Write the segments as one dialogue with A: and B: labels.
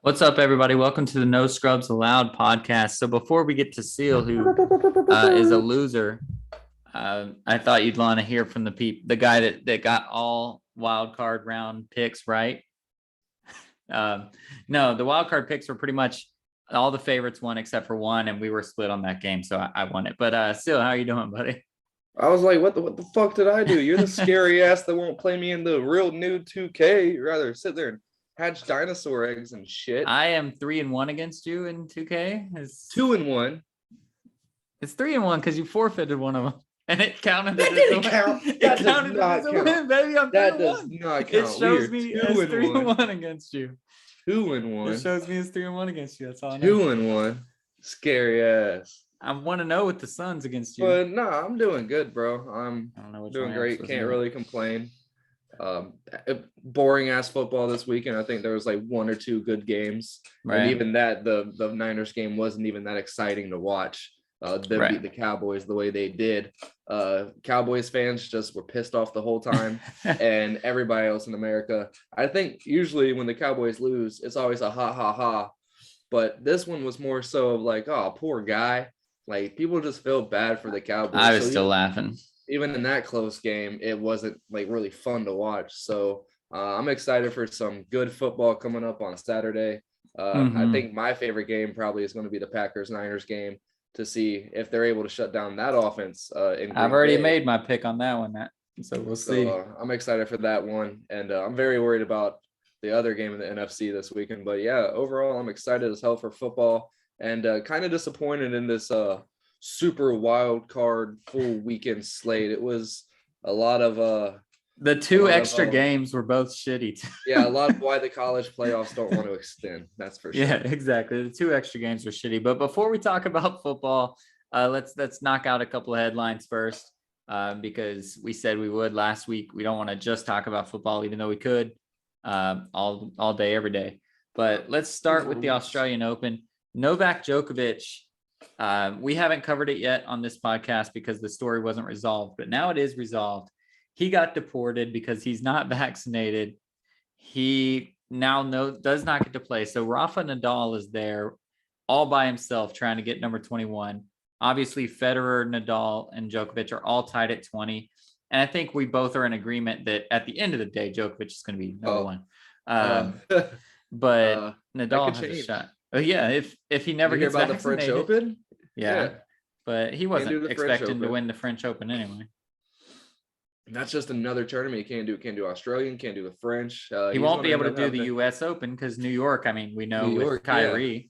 A: What's up, everybody? Welcome to the No Scrubs Allowed podcast. So before we get to Seal, who is a loser, I thought you'd want to hear from the guy that got all wild card round picks right. No, the wild card picks were pretty much all the favorites won except for one, and we were split on that game, so I won it. But Seal, how are you doing, buddy?
B: I was like, what the fuck did I do? You're the scary ass that won't play me in the real new 2K. You'd rather sit there and hatch dinosaur eggs and shit.
A: I am 3-1 against you in 2K. It's
B: 2-1.
A: It's 3-1 because you forfeited one of them. And it counted.
B: That didn't count. That does not count.
A: Win, baby. I'm
B: That
A: 3-1.
B: does not count.
A: It shows me as 3-1 against you.
B: 2-1.
A: It shows me as 3-1 against you. That's all I know.
B: 2-1. Scary ass.
A: I want to know with the Suns against you.
B: But no, I'm doing good, bro. I'm
A: I don't know
B: doing great. Can't really complain. Boring ass football this weekend. I think there was like one or two good games,
A: right.
B: And even that the Niners game wasn't even that exciting to watch. Them beat the Cowboys the way they did. Cowboys fans just were pissed off the whole time, and everybody else in America. I think usually when the Cowboys lose, it's always a ha ha ha, but this one was more so of like, oh, poor guy. Like people just feel bad for the Cowboys.
A: I was still laughing.
B: Even in that close game, it wasn't like really fun to watch. So I'm excited for some good football coming up on Saturday. I think my favorite game probably is going to be the Packers-Niners game to see if they're able to shut down that offense.
A: I've already made my pick on that one. So we'll see.
B: I'm excited for that one. And I'm very worried about the other game in the NFC this weekend. But yeah, overall, I'm excited as hell for football and kind of disappointed in this super wild card full weekend slate. It was a lot of
A: the two extra games were both shitty.
B: Yeah, a lot of why the college playoffs don't want to extend. That's for sure.
A: Yeah, exactly. The two extra games were shitty. But before we talk about football, let's knock out a couple of headlines first, because we said we would last week. We don't want to just talk about football, even though we could all day, every day. But let's start with the Australian Open. Novak Djokovic. We haven't covered it yet on this podcast because the story wasn't resolved, but now it is resolved. He got deported because he's not vaccinated. He now does not get to play. So Rafa Nadal is there all by himself trying to get number 21. Obviously, Federer, Nadal, and Djokovic are all tied at 20. And I think we both are in agreement that at the end of the day, Djokovic is going to be number one. But Nadal has a shot. Yeah, if he never gets vaccinated.
B: The French Open?
A: Yeah. But he wasn't expecting to win the French Open anyway.
B: That's just another tournament. Can't do Australian, can't do the French.
A: He won't be able to do the US Open because New York, I mean, we know with Kyrie.
B: Yeah.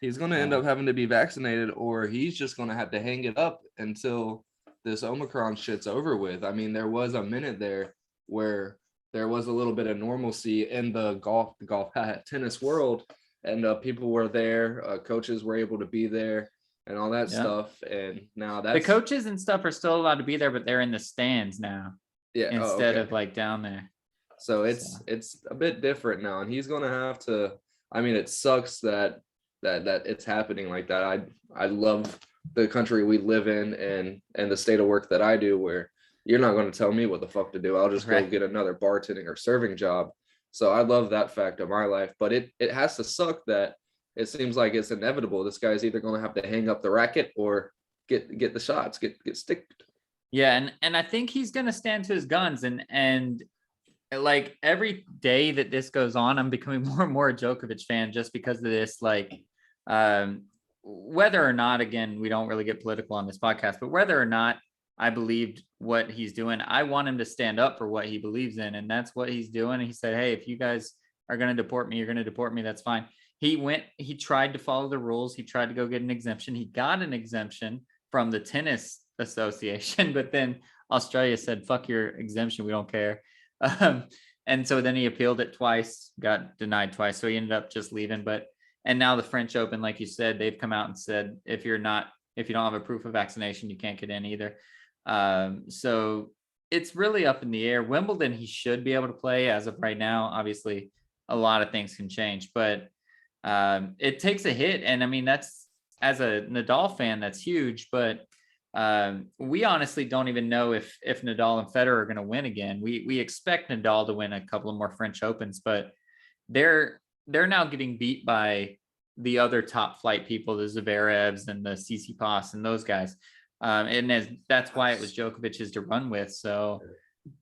B: He's going to end up having to be vaccinated, or he's just going to have to hang it up until this Omicron shit's over with. I mean, there was a minute there where there was a little bit of normalcy in the tennis world, and people were there. Coaches were able to be there and all that stuff. And now the
A: coaches and stuff are still allowed to be there, but they're in the stands now.
B: Yeah.
A: Instead of like down there.
B: So it's a bit different now. And he's going to have to, I mean, it sucks that it's happening like that. I love the country we live in and the state of work that I do, where you're not going to tell me what the fuck to do. I'll just go get another bartending or serving job. So I love that fact of my life, but it has to suck that it seems like it's inevitable. This guy's either going to have to hang up the racket or get the shots, get sticked.
A: Yeah, and I think he's going to stand to his guns, and like every day that this goes on, I'm becoming more and more a Djokovic fan just because of this. Like, whether or not, again, we don't really get political on this podcast, but whether or not I believed what he's doing, I want him to stand up for what he believes in, and that's what he's doing. And he said, "Hey, if you guys are going to deport me, you're going to deport me. That's fine." He tried to follow the rules. He tried to go get an exemption. He got an exemption from the tennis association, but then Australia said, "Fuck your exemption. We don't care." And so then he appealed it twice, got denied twice. So he ended up just leaving. And now the French Open, like you said, they've come out and said, if you don't have a proof of vaccination, you can't get in either. So it's really up in the air. Wimbledon, he should be able to play as of right now. Obviously, a lot of things can change, but it takes a hit. And I mean, that's, as a Nadal fan, that's huge, but we honestly don't even know if Nadal and Federer are going to win again. We expect Nadal to win a couple of more French Opens, but they're they're now getting beat by the other top flight people, the Zverevs and the Tsitsipas and those guys. That's why it was Djokovic's to run with. So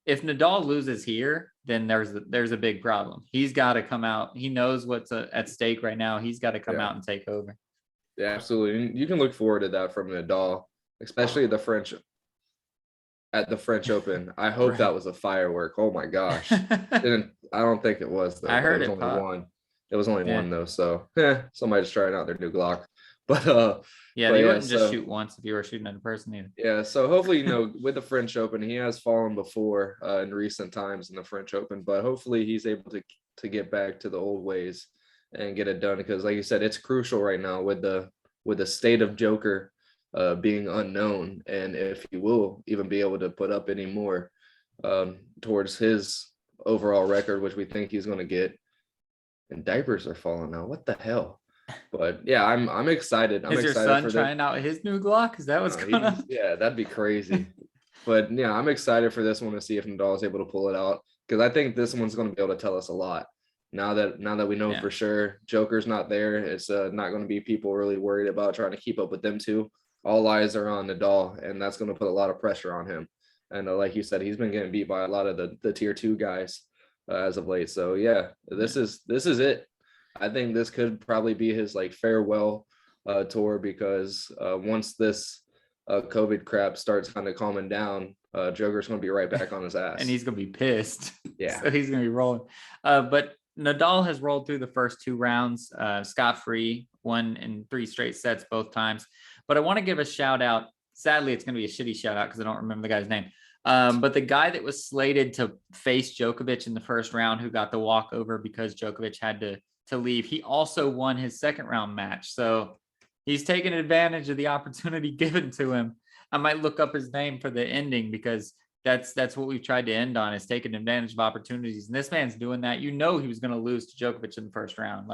A: if Nadal loses here, then there's a big problem. He's got to come out. He knows what's at stake right now. He's got to come out and take over.
B: Yeah, absolutely. You can look forward to that from Nadal, especially the French Open. I hope that was a firework. Oh my gosh. I don't think it was though.
A: I heard
B: it was only one. It was only one though. So somebody's trying out their new Glock. But
A: you wouldn't just shoot once if you were shooting at a person either.
B: Yeah, so hopefully, with the French Open, he has fallen before in recent times in the French Open, but hopefully he's able to get back to the old ways and get it done, because like you said, it's crucial right now with the state of Joker being unknown, and if he will even be able to put up any more towards his overall record, which we think he's going to get. And diapers are falling out. What the hell? But yeah, I'm excited.
A: Is your son trying out his new Glock? Is that what's going on?
B: Yeah, that'd be crazy. But yeah, I'm excited for this one to see if Nadal is able to pull it out, because I think this one's going to be able to tell us a lot. Now that we know for sure Joker's not there, it's not going to be people really worried about trying to keep up with them two. All eyes are on Nadal, and that's going to put a lot of pressure on him. And like you said, he's been getting beat by a lot of the tier 2 guys as of late. So yeah, this is it. I think this could probably be his farewell tour, because once this COVID crap starts kind of calming down, Joker's going to be right back on his ass.
A: And he's going to be pissed.
B: Yeah.
A: So he's going to be rolling. But Nadal has rolled through the first 2 rounds scot-free, won in 3 straight sets both times. But I want to give a shout out. Sadly, it's going to be a shitty shout out because I don't remember the guy's name. But the guy that was slated to face Djokovic in the first round, who got the walkover because Djokovic had to leave, he also won his second round match. So he's taken advantage of the opportunity given to him. I might look up his name for the ending, because that's what we've tried to end on, is taking advantage of opportunities. And this man's doing that. He was going to lose to Djokovic in the first round,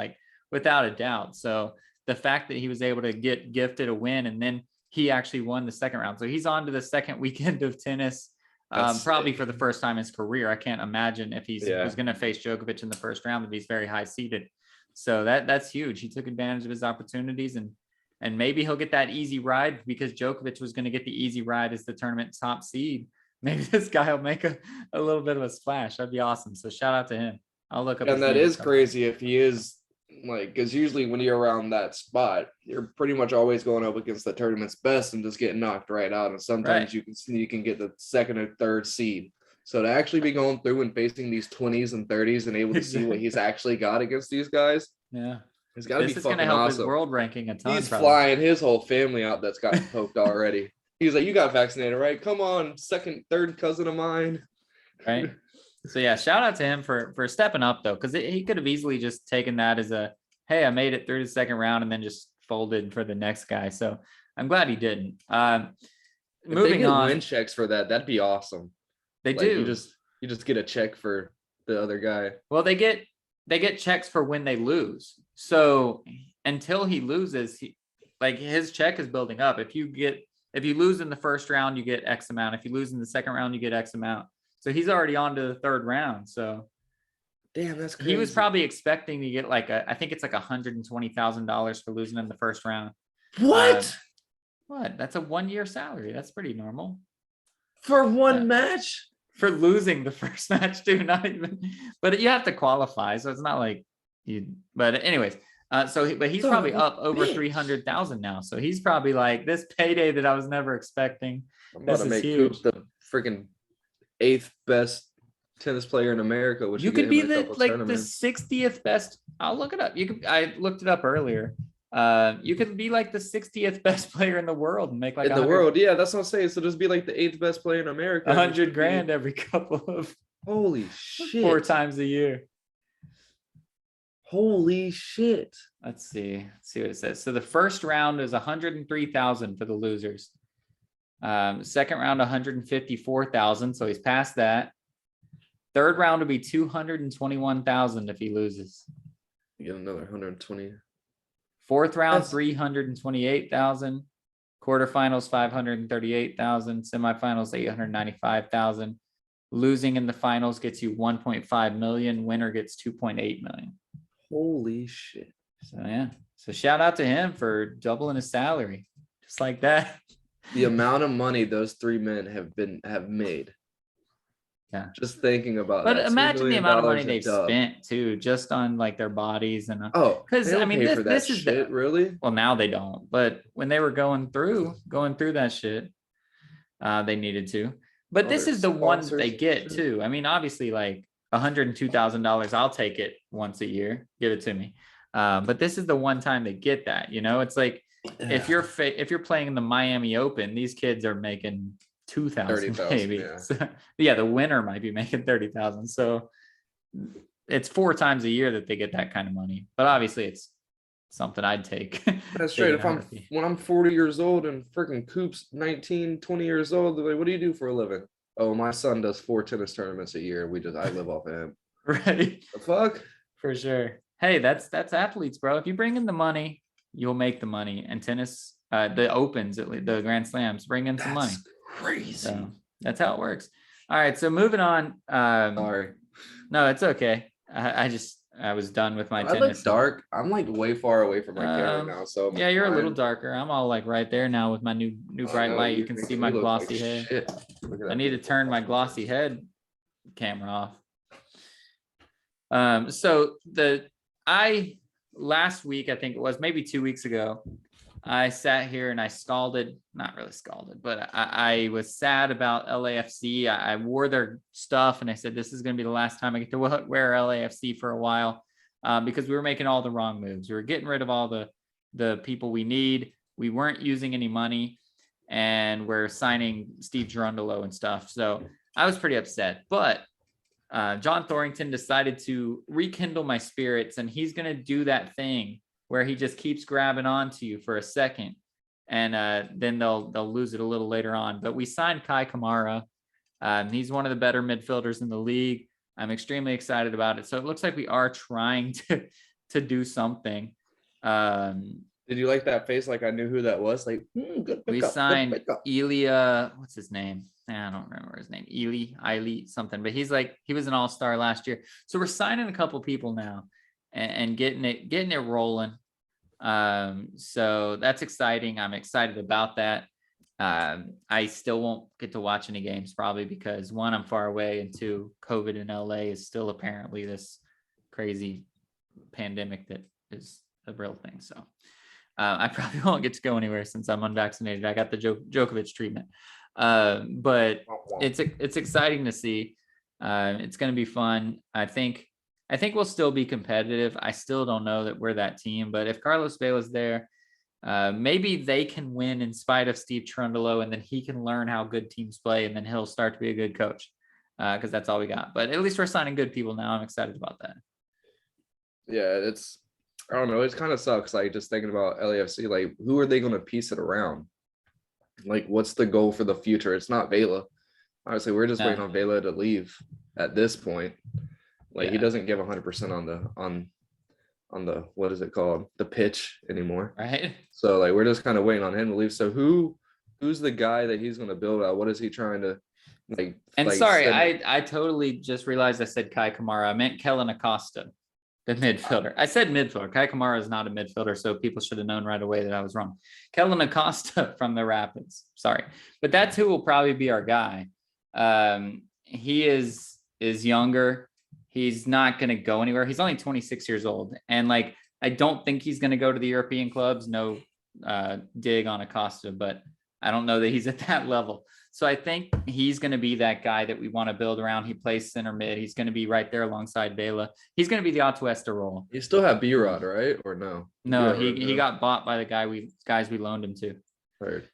A: without a doubt. So the fact that he was able to get gifted a win, and then he actually won the second round. So he's on to the second weekend of tennis. Probably for the first time in his career. I can't imagine if he's going to face Djokovic in the first round, that he's very high seeded. So that's huge. He took advantage of his opportunities, and maybe he'll get that easy ride, because Djokovic was going to get the easy ride as the tournament top seed. Maybe this guy will make a little bit of a splash. That'd be awesome. So shout out to him. I'll look up.
B: And that is crazy if he is, because usually when you're around that spot, you're pretty much always going up against the tournament's best and just getting knocked right out. And sometimes you can get the second or third seed. So to actually be going through and facing these 20s and 30s and able to see what he's actually got against these guys, it's got to be fucking awesome. This is going to help his
A: world ranking a ton.
B: He's flying his whole family out that's gotten poked already. He's like, you got vaccinated, right? Come on, second, third cousin of mine.
A: Right. So yeah, shout out to him for stepping up though, because he could have easily just taken that as a, hey, I made it through the second round, and then just folded for the next guy. So I'm glad he didn't. Moving on,
B: win checks for that, that'd be awesome.
A: They do.
B: You just get a check for the other guy.
A: Well, they get checks for when they lose. So until he loses, his check is building up. If you lose in the first round, you get X amount. If you lose in the second round, you get X amount. So he's already on to the third round. So
B: damn, that's crazy.
A: He was probably expecting to get I think it's $120,000 for losing in the first round.
B: What?
A: What? That's a 1-year salary. That's pretty normal.
B: For one match?
A: For losing the first match too, not even. But you have to qualify, so it's not like you. But anyways, but he's probably up over 300,000 now. So he's probably this payday that I was never expecting.
B: I'm about to make Coops the freaking 8th best tennis player in America. Which
A: you could be the 60th best. I'll look it up. I looked it up earlier. You could be the 60th best player in the world and make
B: in the world. Yeah, that's what I'm saying. So just be the 8th best player in America.
A: $100,000 every couple of
B: holy shit
A: 4 times a year.
B: Holy shit.
A: Let's see what it says. So the first round is 103,000 for the losers. Second round 154,000. So he's past that. Third round will be 221,000 if he loses.
B: You get another 120.
A: Fourth round, 328,000. Quarterfinals, 538,000. Semifinals, 895,000. Losing in the finals gets you 1.5 million. Winner gets 2.8 million.
B: Holy shit.
A: So yeah. So shout out to him for doubling his salary. Just like that.
B: The amount of money those three men have made.
A: Yeah.
B: Just thinking about
A: But
B: that.
A: imagine the amount of money
B: $2 million
A: they've
B: a dub.
A: spent too, just on like their bodies and
B: Oh,
A: because
B: they
A: I
B: don't
A: mean
B: pay for that
A: this is
B: shit, really?
A: well, now they don't, but when they were going through that shit, they needed to. But this
B: Their
A: is the one that they
B: sponsors and
A: get
B: shit.
A: too. I mean, obviously, like $102,000, I'll take it once a year. Give it to me. But this is the one time they get that. You know, it's like if you're playing in the Miami Open, these kids are making 2,000
B: 30,000,
A: maybe.
B: yeah.
A: So, yeah, the winner might be making 30,000. So it's 4 times a year that they get that kind of money. But obviously, it's something I'd take.
B: That's straight.
A: Take it
B: When I'm 40 years old and freaking Coop's 19, 20 years old, they're like, what do you do for a living? Oh, my son does 4 tennis tournaments a year. I live off of him.
A: Right.
B: The fuck?
A: For sure. Hey, that's athletes, bro. If you bring in the money, you'll make the money. And tennis, the opens, the Grand Slams, bring in some money.
B: Crazy.
A: So that's how it works. All right. So moving on.
B: Sorry.
A: No, it's okay. I was done with my
B: I
A: tennis.
B: look dark. I'm like way far away from my camera now. So
A: yeah, you're a little darker. I'm all like right there now with my new bright light. You can see my glossy head.
B: Shit.
A: I need to turn my glossy head camera off. So last week, I think it was maybe 2 weeks ago, I sat here and I not really scalded, but I was sad about LAFC. I wore their stuff and I said, this is going to be the last time I get to wear LAFC for a while, because we were making all the wrong moves. We were getting rid of all the people we need. We weren't using any money, and we're signing Steve Gerundolo and stuff. So I was pretty upset, but John Thorrington decided to rekindle my spirits, and he's going to do that thing where he just keeps grabbing onto you for a second, and then they'll lose it a little later on. But we signed Kai Kamara. He's one of the better midfielders in the league. I'm extremely excited about it. So it looks like we are trying to do something.
B: Did you like that face? Like I knew who that was. Like good
A: we
B: pickup,
A: signed Ilya. What's his name? I don't remember his name. Ili something. But he was an all-star last year. So we're signing a couple people now and getting it rolling. So that's exciting. I'm excited about that. I still won't get to watch any games probably because 1, I'm far away, and 2, COVID in LA is still apparently this crazy pandemic that is a real thing. So I probably won't get to go anywhere since I'm unvaccinated. I got the Djokovic treatment. But it's exciting to see. It's going to be fun. I think we'll still be competitive. I still don't know that we're that team, but if Carlos Vela's there, maybe they can win in spite of Steve Cherundolo, and then he can learn how good teams play, and then he'll start to be a good coach, because that's all we got. But at least we're signing good people now. I'm excited about that.
B: Yeah, I don't know. It kind of sucks. Like just thinking about LAFC, like who are they going to piece it around? Like what's the goal for the future? It's not Vela. Honestly, we're just waiting on Vela to leave at this point. Like he doesn't give 100% on the what is it called? The pitch anymore.
A: Right.
B: So like we're just kind of waiting on him to leave. So who's the guy that he's going to build out? What is he trying to like?
A: And sorry, I totally just realized I said Kai Kamara. I meant Kellen Acosta, the midfielder. I said midfielder. Kai Kamara is not a midfielder, so people should have known right away that I was wrong. Kellen Acosta from the Rapids. Sorry, but that's who will probably be our guy. He is younger. He's not going to go anywhere. He's only 26 years old. And like, I don't think he's going to go to the European clubs. No dig on Acosta, but I don't know that he's at that level. So I think he's going to be that guy that we want to build around. He plays center mid. He's going to be right there alongside Vela. He's going to be the Atuesta role.
B: You still have B-Rod, right? Or no?
A: No, he got bought by the guys we loaned him to.
B: Right.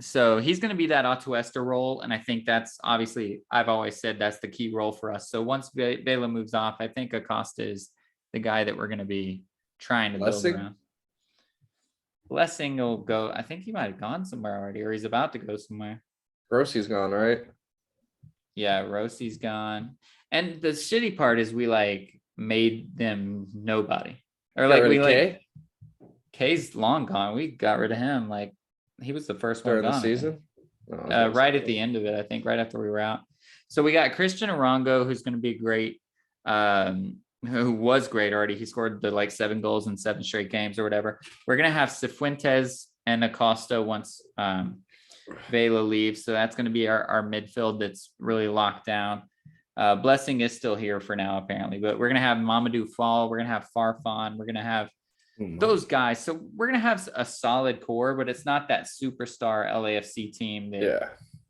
A: So he's going to be that Atuesta role. And I think that's obviously, I've always said that's the key role for us. So once Vela moves off, I think Acosta is the guy that we're going to be trying to build around. Blessing will go. I think he might have gone somewhere already, or he's about to go somewhere.
B: Rossi's gone, right?
A: Yeah, Rossi's gone. And the shitty part is we like made them nobody. Or like we like K's long gone. We got rid of him. Like he was the first one
B: during the season.
A: Right at the end of it, I think, right after we were out. So we got Christian Arango, who's going to be great. who was great already. He scored the like 7 goals in 7 straight games or whatever. We're gonna have Cifuentes and Acosta once Vela leaves, so that's going to be our midfield that's really locked down. Blessing is still here for now apparently, but we're going to have Mamadou Fall, we're going to have Farfan, we're going to have those guys. So we're going to have a solid core, but it's not that superstar LAFC team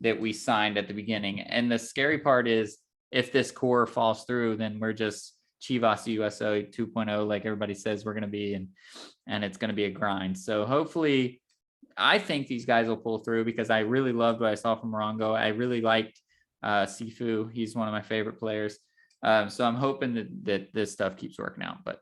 A: that we signed at the beginning. And the scary part is if this core falls through, then we're just Chivas USA 2.0, like everybody says we're going to be, and it's going to be a grind. So hopefully, I think these guys will pull through because I really loved what I saw from Morongo. I really liked Sifu. He's one of my favorite players. So I'm hoping that this stuff keeps working out, but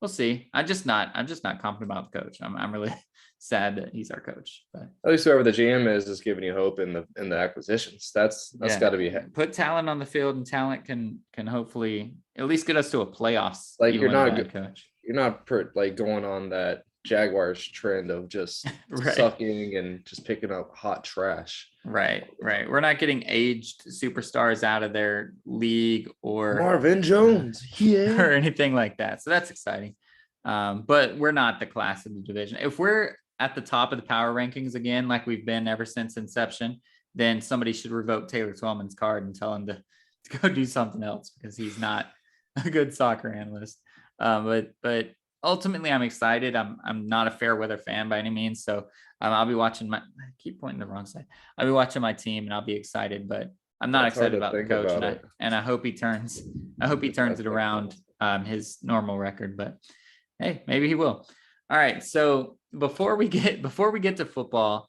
A: we'll see. I'm just not confident about the coach. I'm really sad that he's our coach. But
B: at least whoever the GM is giving you hope in the acquisitions. That's got to be
A: put talent on the field, and talent can hopefully at least get us to a playoffs.
B: Like you're not good coach. You're not like going on that Jaguars trend of just sucking and just picking up hot trash.
A: Right. We're not getting aged superstars out of their league or
B: Marvin Jones,
A: or anything like that. So that's exciting. But we're not the class of the division. If we're at the top of the power rankings again, like we've been ever since inception, then somebody should revoke Taylor Twellman's card and tell him to go do something else because he's not a good soccer analyst. But ultimately, I'm excited. I'm not a fair weather fan by any means, so I'll be watching I keep pointing the wrong side. I'll be watching my team, and I'll be excited. But I'm not excited about the coach, and I hope he turns. I hope he turns it around. His normal record, but hey, maybe he will. All right. So before we get to football,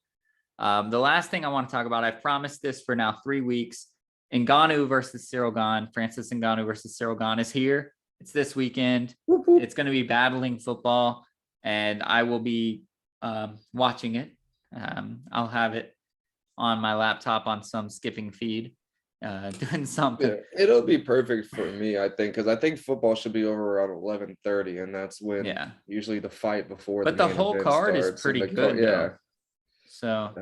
A: the last thing I want to talk about, I've promised this for now 3 weeks. Ngannou versus Cyril Gane. Francis Ngannou versus Cyril Gane is here. It's this weekend. It's going to be battling football, and I will be watching it. I'll have it on my laptop on some skipping feed, doing something.
B: Yeah, it'll be perfect for me, I think, because I think football should be over around 11:30, and that's when usually the fight before.
A: But the whole card is pretty good.
B: Yeah.
A: So.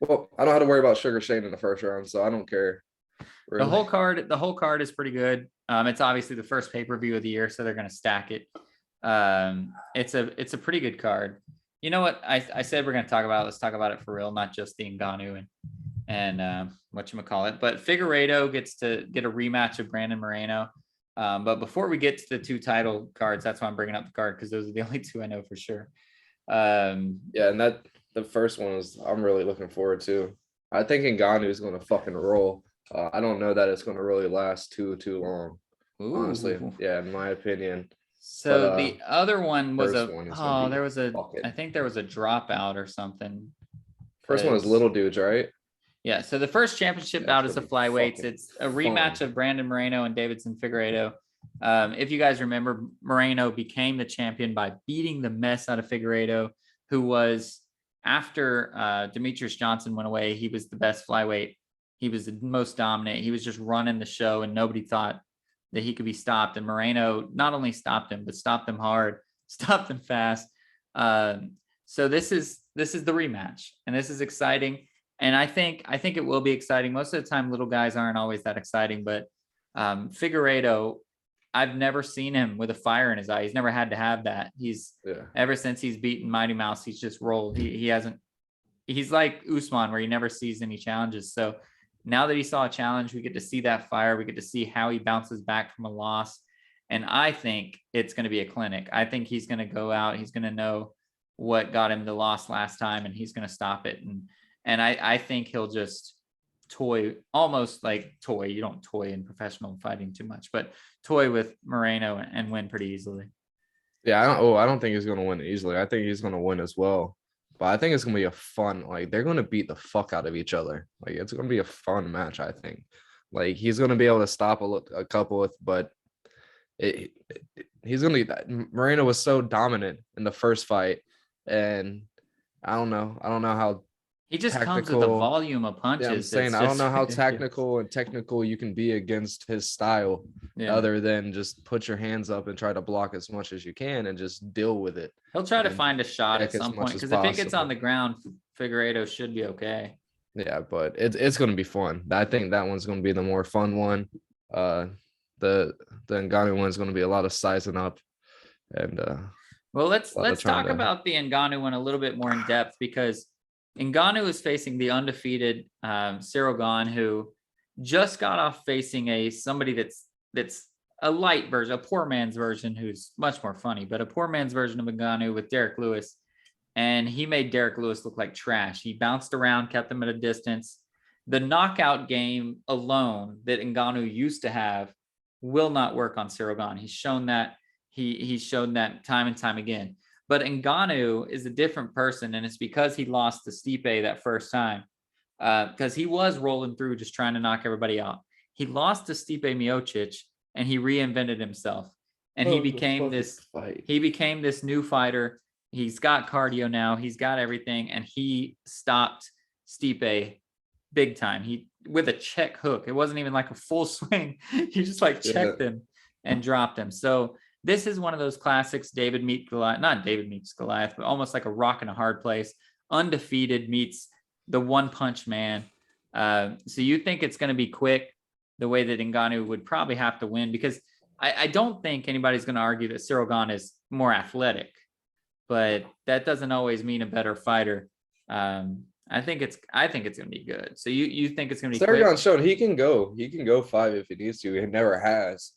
B: Well, I don't have to worry about Sugar Shane in the first round, so I don't care. Really.
A: The whole card is pretty good. It's obviously the first pay-per-view of the year, so they're going to stack it. It's a pretty good card. You know what I said we're going to talk about? Let's talk about it for real, not just the Ngannou and whatchamacallit. But Figueiredo gets to get a rematch of Brandon Moreno. But before we get to the 2 title cards, that's why I'm bringing up the card because those are the only 2 I know for sure.
B: And that the first one I'm really looking forward to. I think Ngannou is going to fucking roll. I don't know that it's going to really last too long. Ooh. Honestly. Yeah, in my opinion.
A: So the other one was I think there was a dropout or something.
B: First one is little dudes, right?
A: Yeah. So the first championship bout is the flyweights. It's a rematch of Brandon Moreno and Davidson Figueiredo. If you guys remember, Moreno became the champion by beating the mess out of Figueiredo, who was after Demetrius Johnson went away. He was the best flyweight. He was the most dominant. He was just running the show, and nobody thought that he could be stopped. And Moreno not only stopped him, but stopped him hard, stopped him fast. So this is the rematch, and this is exciting. And I think it will be exciting. Most of the time, little guys aren't always that exciting, but Figueiredo, I've never seen him with a fire in his eye. He's never had to have that. Ever since he's beaten Mighty Mouse, he's just rolled. He hasn't. He's like Usman, where he never sees any challenges. So now that he saw a challenge, we get to see that fire. We get to see how he bounces back from a loss. And I think it's going to be a clinic. I think he's going to go out. He's going to know what got him the loss last time, and he's going to stop it. And I think he'll just almost like toy. You don't toy in professional fighting too much, but toy with Moreno and win pretty easily.
B: Yeah, I don't think he's going to win easily. I think he's going to win as well. But I think it's going to be a fun, like, they're going to beat the fuck out of each other. Like, it's going to be a fun match, I think. Like, he's going to be able to stop a couple with, but he's going to – Moreno was so dominant in the first fight, and I don't know how
A: he just comes with a volume of punches.
B: Yeah, I'm saying, I don't know how technical you can be against his style, other than just put your hands up and try to block as much as you can and just deal with it.
A: He'll try to find a shot at some point, because if it gets on the ground, Figueiredo should be okay.
B: Yeah, but it's going to be fun. I think that one's going to be the more fun one. The the Ngannou one is going to be a lot of sizing up and
A: well, let's
B: trying
A: talk about the Ngannou one a little bit more in depth, because Ngannou is facing the undefeated Cyril Gane, who just got off facing somebody that's a light version, a poor man's version, who's much more funny, but a poor man's version of Ngannou with Derek Lewis. And he made Derek Lewis look like trash. He bounced around, kept him at a distance. The knockout game alone that Ngannou used to have will not work on Cyril Gane. He's shown that. He's shown that time and time again. But Ngannou is a different person, and it's because he lost to Stipe that first time, because he was rolling through just trying to knock everybody out. He lost to Stipe Miocic, and he reinvented himself, and he became this new fighter. He's got cardio now. He's got everything, and he stopped Stipe big time. He with a check hook. It wasn't even like a full swing. He just like checked him and dropped him. So this is one of those classics. David meets Goliath, not David meets Goliath, but almost like a rock in a hard place. Undefeated meets the one punch man. So you think it's going to be quick, the way that Ngannou would probably have to win, because I don't think anybody's going to argue that Cyril Gane is more athletic, but that doesn't always mean a better fighter. I think it's going to be good. So you think it's going to be
B: Cyril
A: quick?
B: Gane showed he can go 5 if he needs to. He never has.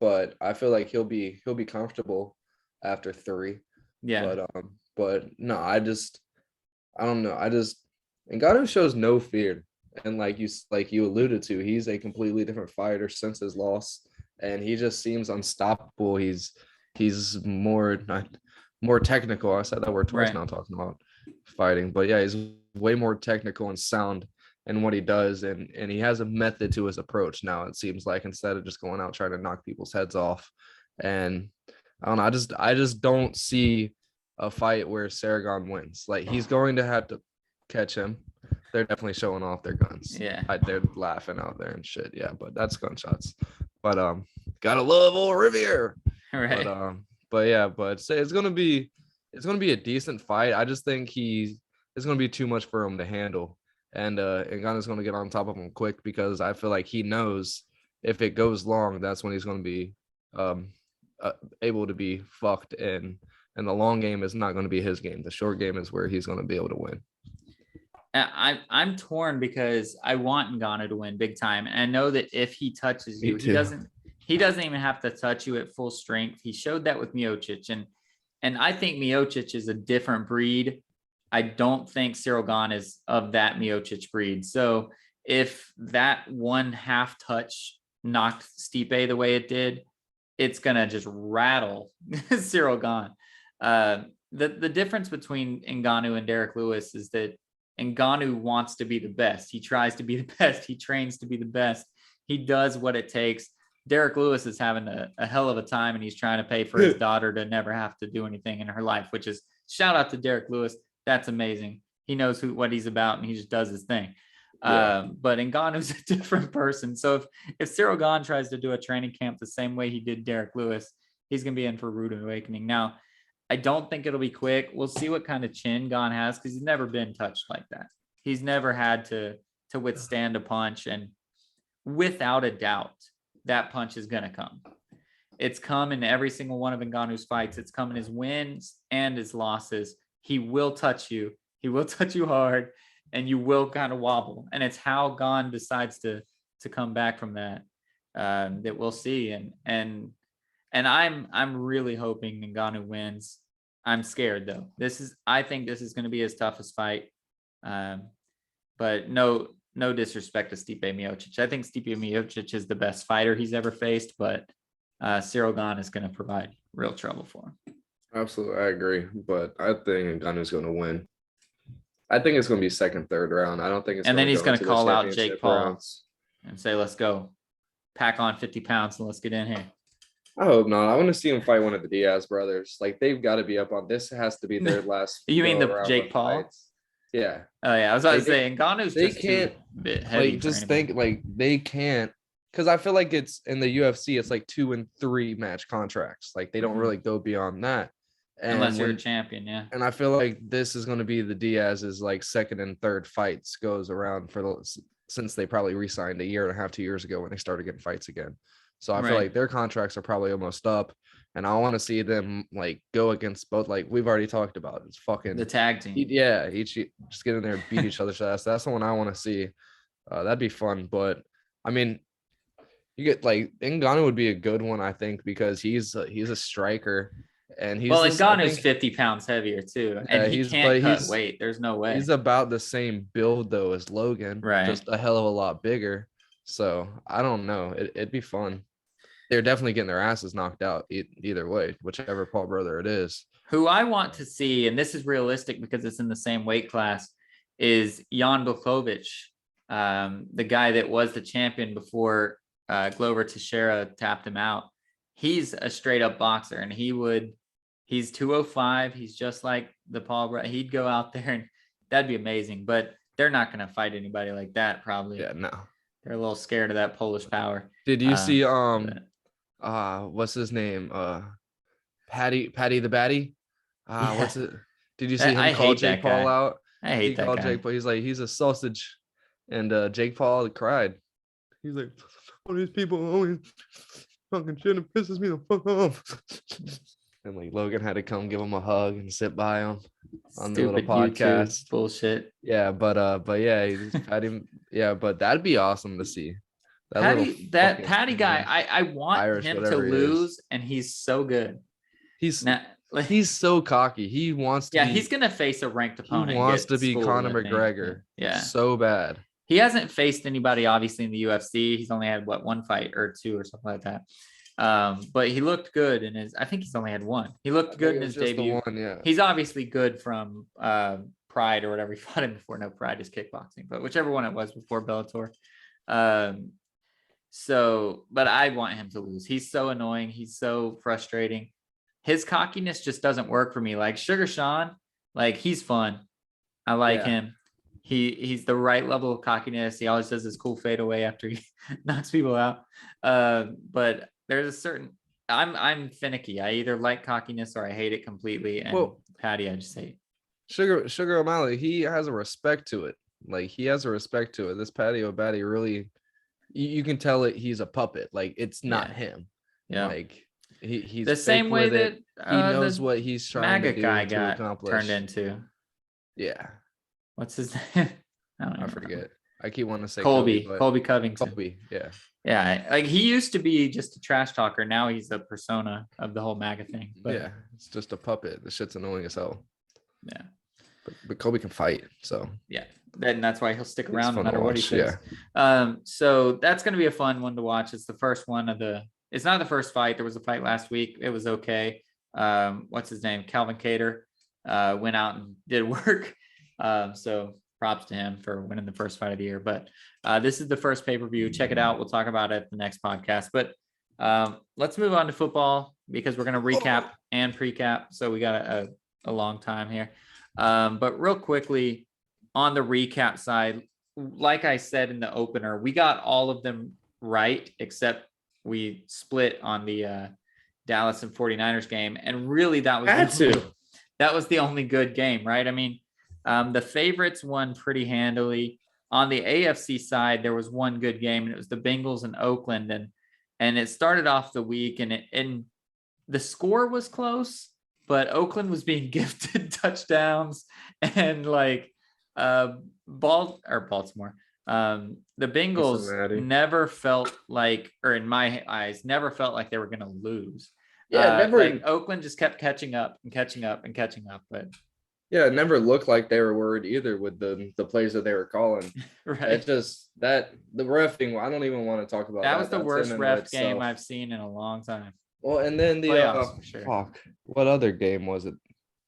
B: But I feel like he'll be comfortable after 3.
A: Yeah.
B: But no, I don't know. Ngannou shows no fear, and like you alluded to, he's a completely different fighter since his loss, and he just seems unstoppable. He's more technical. I said that word twice now talking about fighting, but yeah, he's way more technical and sound and what he does, and he has a method to his approach now, it seems like, instead of just going out trying to knock people's heads off. And I don't know, I just don't see a fight where Cyril Gane wins. Like, he's going to have to catch him. They're definitely showing off their guns.
A: Yeah.
B: They're laughing out there and shit. Yeah, but that's gunshots. But gotta love old Riviere.
A: Right.
B: But it's gonna be a decent fight. I just think it's gonna be too much for him to handle. And Ngannou's going to get on top of him quick, because I feel like he knows if it goes long, that's when he's going to be able to be fucked in. And the long game is not going to be his game. The short game is where he's going to be able to win.
A: I'm torn, because I want Ngannou to win big time. And I know that if he touches you, he doesn't even have to touch you at full strength. He showed that with Miocic. And I think Miocic is a different breed. I don't think Cyril Gane is of that Miocic breed. So if that one half touch knocked Stipe the way it did, it's going to just rattle Cyril Gane. The difference between Ngannou and Derek Lewis is that Ngannou wants to be the best. He tries to be the best. He trains to be the best. He does what it takes. Derek Lewis is having a hell of a time, and he's trying to pay for his daughter to never have to do anything in her life, which is, shout out to Derek Lewis. That's amazing. He knows what he's about, and he just does his thing. Yeah. But Ngannou's a different person. So if Cyril Gane tries to do a training camp the same way he did Derek Lewis, he's going to be in for a rude awakening. Now, I don't think it'll be quick. We'll see what kind of chin Gane has, because he's never been touched like that. He's never had to withstand a punch, and without a doubt, that punch is going to come. It's come in every single one of Ngannou's fights. It's come in his wins and his losses. He will touch you. He will touch you hard, and you will kind of wobble. And it's how Gane decides to come back from that that we'll see. And I'm really hoping Ngannou wins. I'm scared though. I think this is going to be his toughest fight. But no disrespect to Stipe Miocic. I think Stipe Miocic is the best fighter he's ever faced, but Cyril Gane is going to provide real trouble for him.
B: Absolutely, I agree. But I think Ngannou's going to win. I think it's going to be second, third round. I don't think it's.
A: And then he's going to call out Jake Paul and say, "Let's go, pack on 50 pounds and let's get in here."
B: I hope not. I want to see him fight one of the Diaz brothers. Like, they've got to be up on this. Has to be their last.
A: You mean the Jake Paul?
B: Fights. Yeah.
A: Oh yeah, I was about to say Ngannou's
B: they
A: just
B: can't
A: a bit heavy.
B: Like, just think like they can't, because I feel like it's in the UFC. It's like 2 and 3 match contracts. Like, they don't really go beyond that. And
A: unless you're a champion, yeah.
B: And I feel like this is going to be the Diaz's like second and third fights goes around since they probably re-signed a year and a half, 2 years ago when they started getting fights again. So I feel like their contracts are probably almost up. And I want to see them like go against both. Like we've already talked about, it's fucking
A: the tag team.
B: Yeah, each just get in there and beat each other's ass. That's the one I want to see. That'd be fun. But I mean, you get like Ngannou would be a good one, I think, because he's a striker, and
A: Ngannou's 50 pounds heavier too, and he can't cut weight. There's no way.
B: He's about the same build though as Logan, just a hell of a lot bigger. So I don't know. It'd be fun. They're definitely getting their asses knocked out either way, whichever Paul brother it is.
A: Who I want to see, and this is realistic because it's in the same weight class, is Yandelkovich, the guy that was the champion before Glover Teixeira tapped him out. He's a straight up boxer, and he's 205. He's just like the Paul brother. He'd go out there, and that'd be amazing. But they're not going to fight anybody like that, probably.
B: Yeah, no.
A: They're a little scared of that Polish power.
B: Did you see what's his name? Patty the Batty. What's it? Did you see him call Jake Paul out?
A: I hate that guy.
B: Jake Paul. He's like, he's a sausage, and Jake Paul cried. He's like, all these people always fucking shit, and pisses me the fuck off. And like Logan had to come give him a hug and sit by him on the little podcast.
A: YouTube bullshit.
B: Yeah, but yeah, he just had him. Yeah, but that'd be awesome to see.
A: Patty guy, I want
B: Irish,
A: him to lose, and he's so good.
B: He's so cocky. He wants to.
A: Yeah, he's gonna face a ranked opponent.
B: He wants to be Conor McGregor.
A: Yeah,
B: so bad.
A: He hasn't faced anybody, obviously, in the UFC. He's only had one fight or two or something like that. But he looked good in his. I think he's only had one. He looked good in his debut.
B: Yeah.
A: He's obviously good from Pride or whatever he fought in before. No, Pride is kickboxing, but whichever one it was before Bellator. But I want him to lose. He's so annoying. He's so frustrating. His cockiness just doesn't work for me. Like Sugar Sean, like he's fun. I like him. He's the right level of cockiness. He always does this cool fadeaway after he knocks people out. But there's a certain I'm finicky. I either like cockiness or I hate it completely. And Patty, I just hate.
B: Sugar O'Malley, he has a respect to it. Like he has a respect to it. This Patty O'Batty really, you can tell it. He's a puppet. Like it's not him.
A: Yeah.
B: Like he's
A: the same way that
B: he knows what he's trying to do
A: guy
B: to
A: got
B: accomplish.
A: turned into.
B: Yeah.
A: What's his name?
B: I forget. I keep wanting to say
A: Colby Covington.
B: Colby, yeah.
A: Yeah, like he used to be just a trash talker. Now he's the persona of the whole MAGA thing. But,
B: yeah, it's just a puppet. The shit's annoying as hell.
A: Yeah.
B: But Colby can fight, so.
A: Yeah, and that's why he'll stick around no matter what he says.
B: Yeah.
A: So that's going to be a fun one to watch. It's the first one of it's not the first fight. There was a fight last week. It was okay. What's his name? Calvin Kattar went out and did work. So props to him for winning the first fight of the year. But this is the first pay-per-view. Check it out. We'll talk about it at the next podcast. But let's move on to football because we're going to recap and pre-cap. So we got a long time here. But real quickly on the recap side, like I said in the opener, we got all of them right, except we split on the Dallas and 49ers game. And really that was the only good game, right? I mean, the favorites won pretty handily. On the AFC side, there was one good game, and it was the Bengals in Oakland. And it started off the week, and the score was close, but Oakland was being gifted touchdowns and like Baltimore. The Bengals never felt like, or in my eyes, never felt like they were going to lose.
B: Yeah,
A: like Oakland just kept catching up. But
B: yeah, it never looked like they were worried either with the plays that they were calling.
A: Right.
B: It's just that the reffing, I don't even want to talk about that.
A: That was the worst ref game I've seen in a long time.
B: Well, and then the
A: playoffs, sure.
B: What other game was it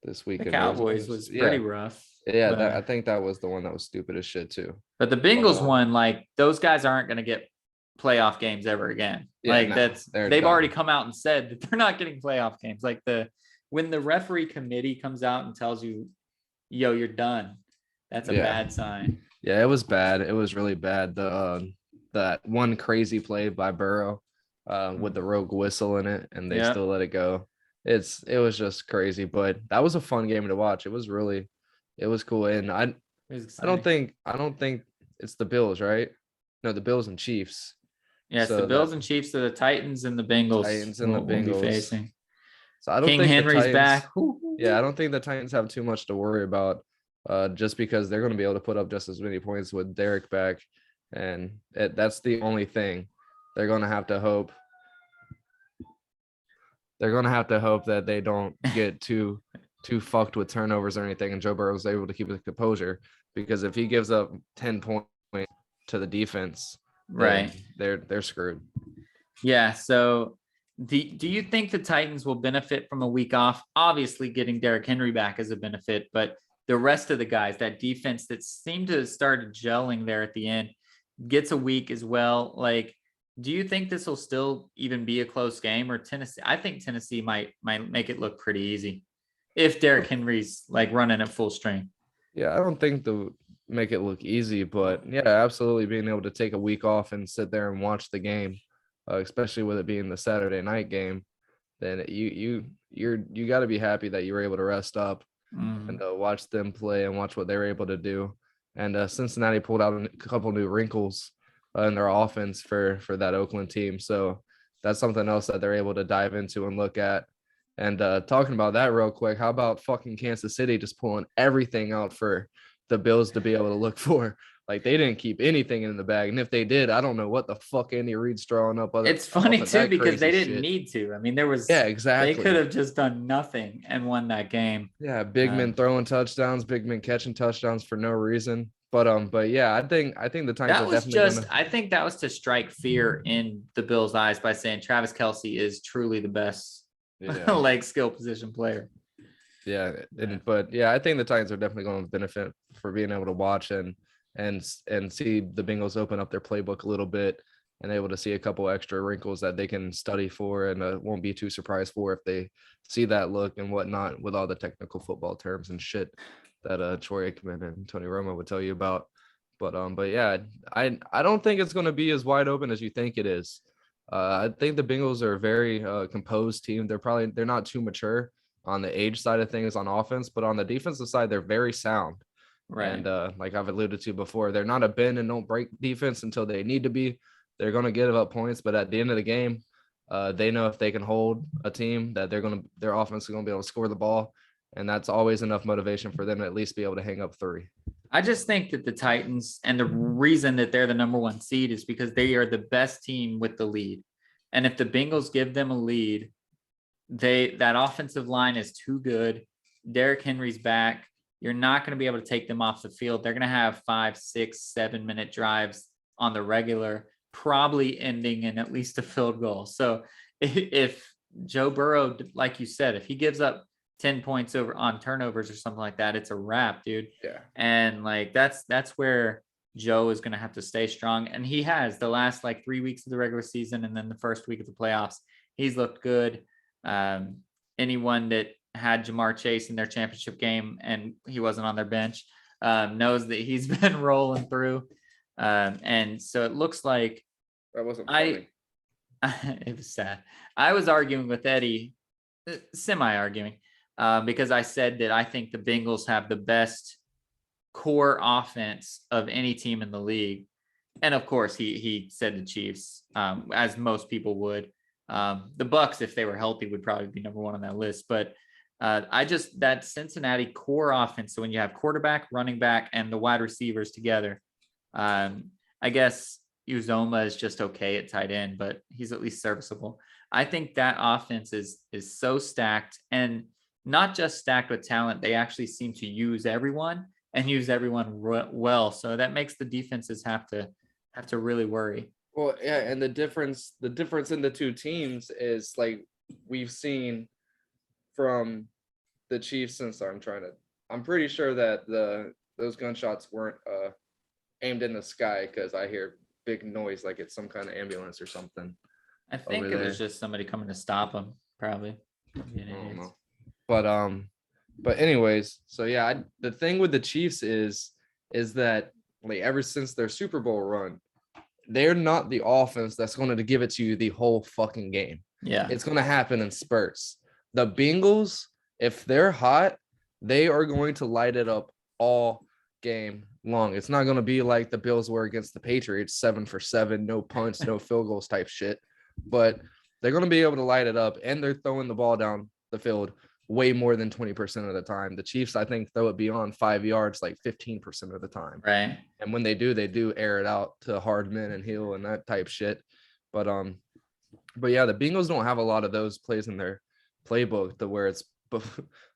B: this weekend?
A: The Cowboys was pretty rough.
B: Yeah, I think that was the one that was stupid as shit too.
A: But the Bengals won. Like those guys aren't going to get playoff games ever again. Yeah, they've already come out and said that they're not getting playoff games. Like when the referee committee comes out and tells you, yo, you're done, that's a bad sign.
B: Yeah, it was bad. It was really bad. That one crazy play by Burrow with the rogue whistle in it, and they still let it go. It was just crazy, but that was a fun game to watch. It was cool. And I don't think it's the Bills, right? No, the Bills and Chiefs.
A: Yes, the
B: So
A: Bills
B: that
A: and Chiefs are the Titans and the Bengals
B: Titans and the
A: will be
B: Bengals.
A: facing.
B: So I don't
A: King
B: think the
A: Henry's
B: Titans.
A: back.
B: Yeah, I don't think the Titans have too much to worry about. Just because they're going to be able to put up just as many points with Derek back, and that's the only thing. They're going to have to hope. They're going to have to hope that they don't get too fucked with turnovers or anything, and Joe Burrow is able to keep his composure, because if he gives up 10 points to the defense, then
A: Right.
B: they're screwed.
A: Yeah. So do you think the Titans will benefit from a week off? Obviously, getting Derrick Henry back is a benefit, but the rest of the guys, that defense that seemed to have started gelling there at the end, gets a week as well. Like, do you think this will still even be a close game, or Tennessee? I think Tennessee might make it look pretty easy if Derrick Henry's like running at full strength.
B: Yeah, I don't think they'll make it look easy, but yeah, absolutely being able to take a week off and sit there and watch the game, especially with it being the Saturday night game, then you got to be happy that you were able to rest up and watch them play and watch what they were able to do. And Cincinnati pulled out a couple new wrinkles in their offense for that Oakland team, so that's something else that they're able to dive into and look at. And talking about that real quick, how about fucking Kansas City just pulling everything out for the Bills to be able to look for? Like, they didn't keep anything in the bag, and if they did, I don't know what the fuck Andy Reid's drawing up.
A: It's funny too because they didn't
B: shit.
A: need to. I mean, there was
B: Exactly.
A: They could have just done nothing and won that game.
B: Yeah, big men throwing touchdowns, big men catching touchdowns for no reason. But yeah, I think the Titans
A: that
B: are
A: was
B: definitely
A: just. I think that was to strike fear in the Bills' eyes by saying Travis Kelce is truly the best leg skill position player.
B: Yeah, but yeah, I think the Titans are definitely going to benefit for being able to watch and see the Bengals open up their playbook a little bit and able to see a couple extra wrinkles that they can study for and won't be too surprised for if they see that look and whatnot with all the technical football terms and shit that Troy Aikman and Tony Romo would tell you about. But yeah, I don't think it's going to be as wide open as you think it is. I think the Bengals are a very composed team. They're not too mature on the age side of things on offense, but on the defensive side, they're very sound. Right. And like I've alluded to before, they're not a bend and don't break defense until they need to be. They're going to give up points, but at the end of the game, they know if they can hold a team that their offense is going to be able to score the ball. And that's always enough motivation for them to at least be able to hang up 3.
A: I just think that the Titans, and the reason that they're the number 1 seed is because they are the best team with the lead. And if the Bengals give them a lead, that offensive line is too good. Derrick Henry's back. You're not going to be able to take them off the field. They're going to have 5, 6, 7-minute drives on the regular, probably ending in at least a field goal. So if Joe Burrow, like you said, if he gives up 10 points over on turnovers or something like that, it's a wrap, dude.
B: Yeah. And
A: like that's where Joe is going to have to stay strong. And he has the last like 3 weeks of the regular season and then the first week of the playoffs. He's looked good. Anyone that had Jamar Chase in their championship game and he wasn't on their bench knows that he's been rolling through. And so it looks like
B: that wasn't funny.
A: It was sad. I was arguing with Eddie, semi-arguing, because I said that I think the Bengals have the best core offense of any team in the league. And of course, he said the Chiefs, as most people would. The Bucks, if they were healthy, would probably be number 1 on that list. But that Cincinnati core offense. So when you have quarterback, running back, and the wide receivers together, I guess Uzoma is just okay at tight end, but he's at least serviceable. I think that offense is so stacked, and not just stacked with talent. They actually seem to use everyone and use everyone well. So that makes the defenses have to really worry.
B: Well, yeah, and the difference in the two teams is like we've seen from the Chiefs since I'm pretty sure that those gunshots weren't aimed in the sky, because I hear big noise like it's some kind of ambulance or something.
A: I think it was just somebody coming to stop them, probably.
B: I don't know. But anyways, so yeah, the thing with the Chiefs is that like ever since their Super Bowl run, they're not the offense that's going to give it to you the whole fucking game.
A: Yeah.
B: It's going to happen in spurts. The Bengals, if they're hot, they are going to light it up all game long. It's not going to be like the Bills were against the Patriots, 7 for 7, no punts, no field goals type shit. But they're going to be able to light it up, and they're throwing the ball down the field way more than 20% of the time. The Chiefs, I think, throw it beyond 5 yards like 15% of the time.
A: Right.
B: And when they do air it out to Hardman and Hill and that type shit. But yeah, the Bengals don't have a lot of those plays in their playbook to where it's